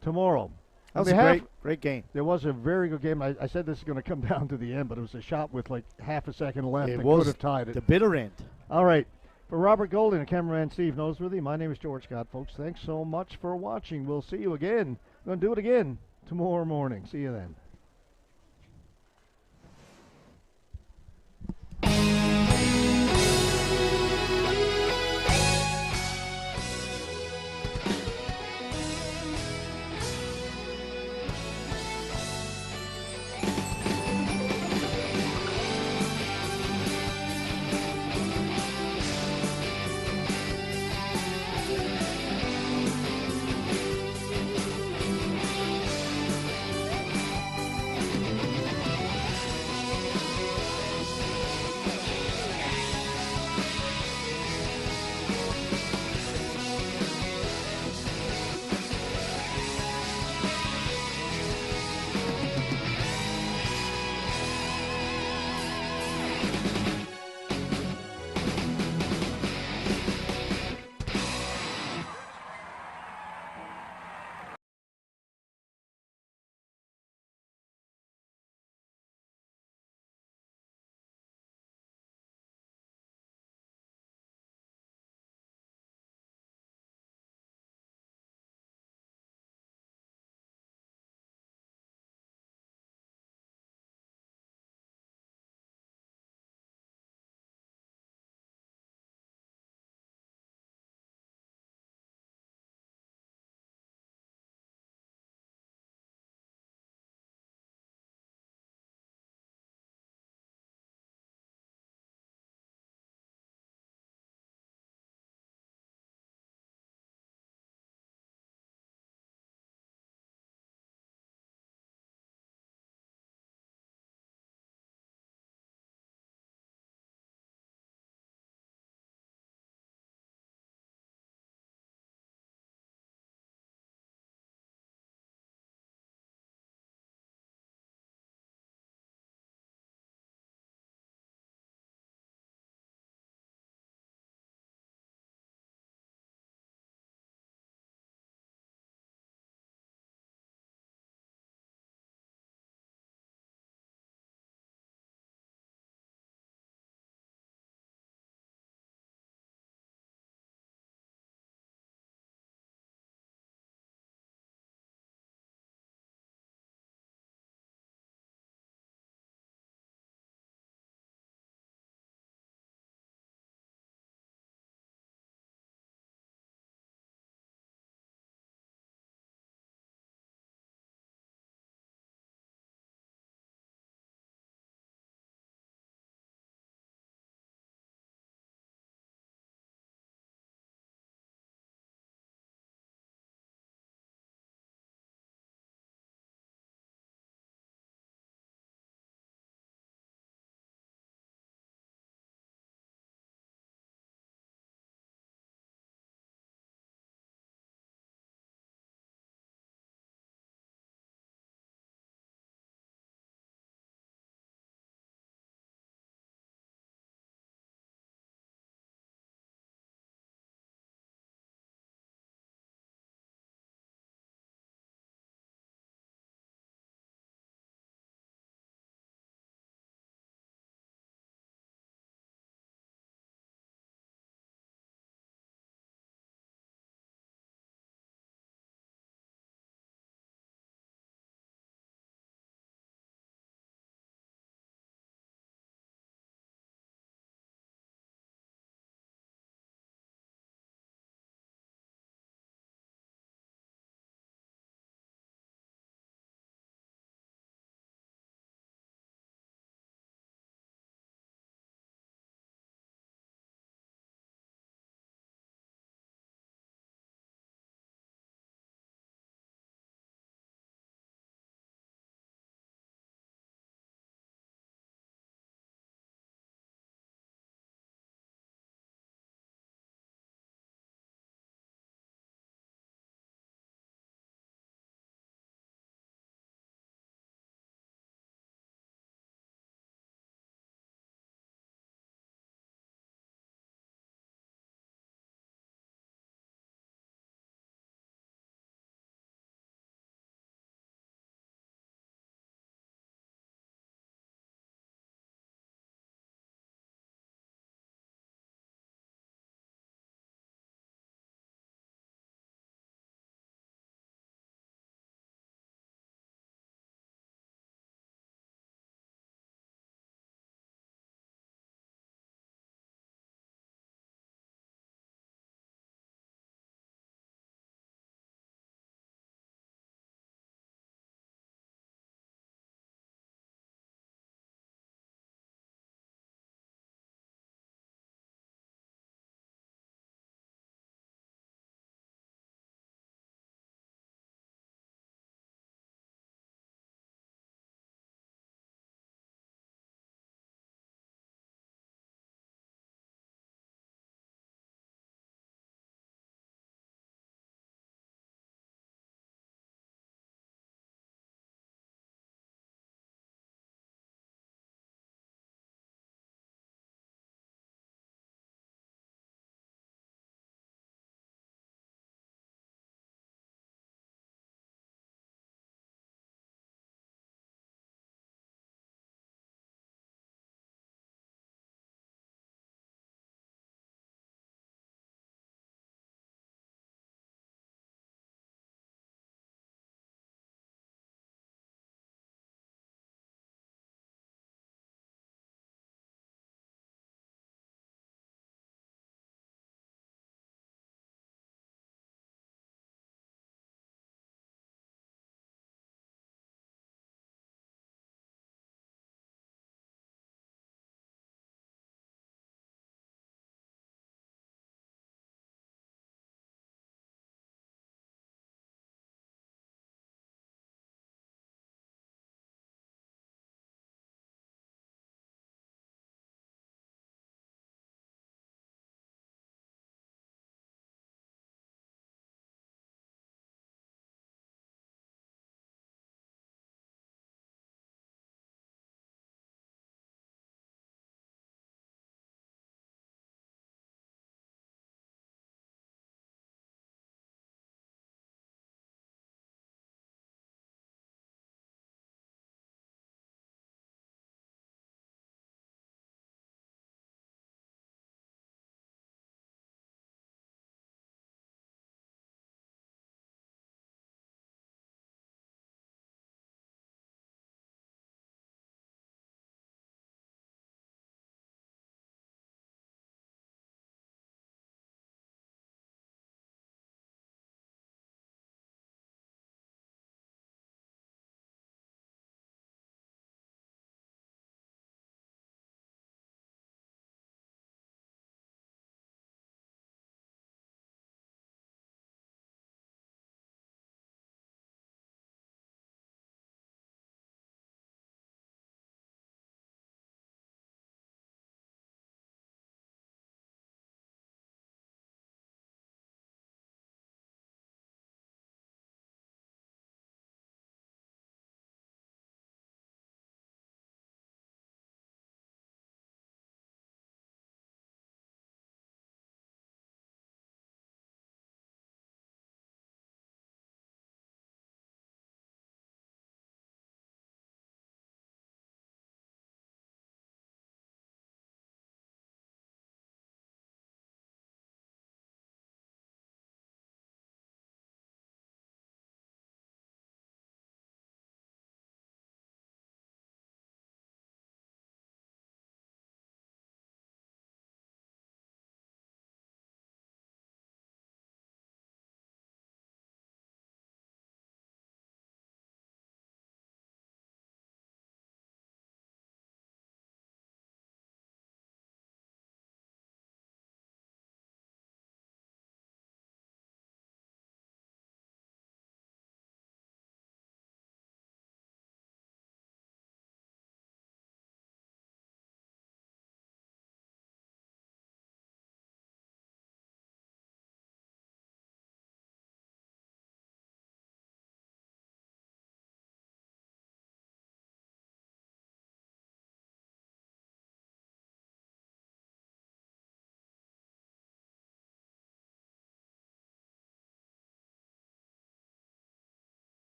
Speaker 1: tomorrow.
Speaker 2: That was a great game.
Speaker 1: There was a very good game. I said this is going to come down to the end, but it was a shot with like half a second left that could have tied it.
Speaker 2: The bitter end.
Speaker 1: All right. For Robert Golding and cameraman Steve Noseworthy, my name is George Scott, folks. Thanks so much for watching. We'll see you again. We're going to do it again tomorrow morning. See you then.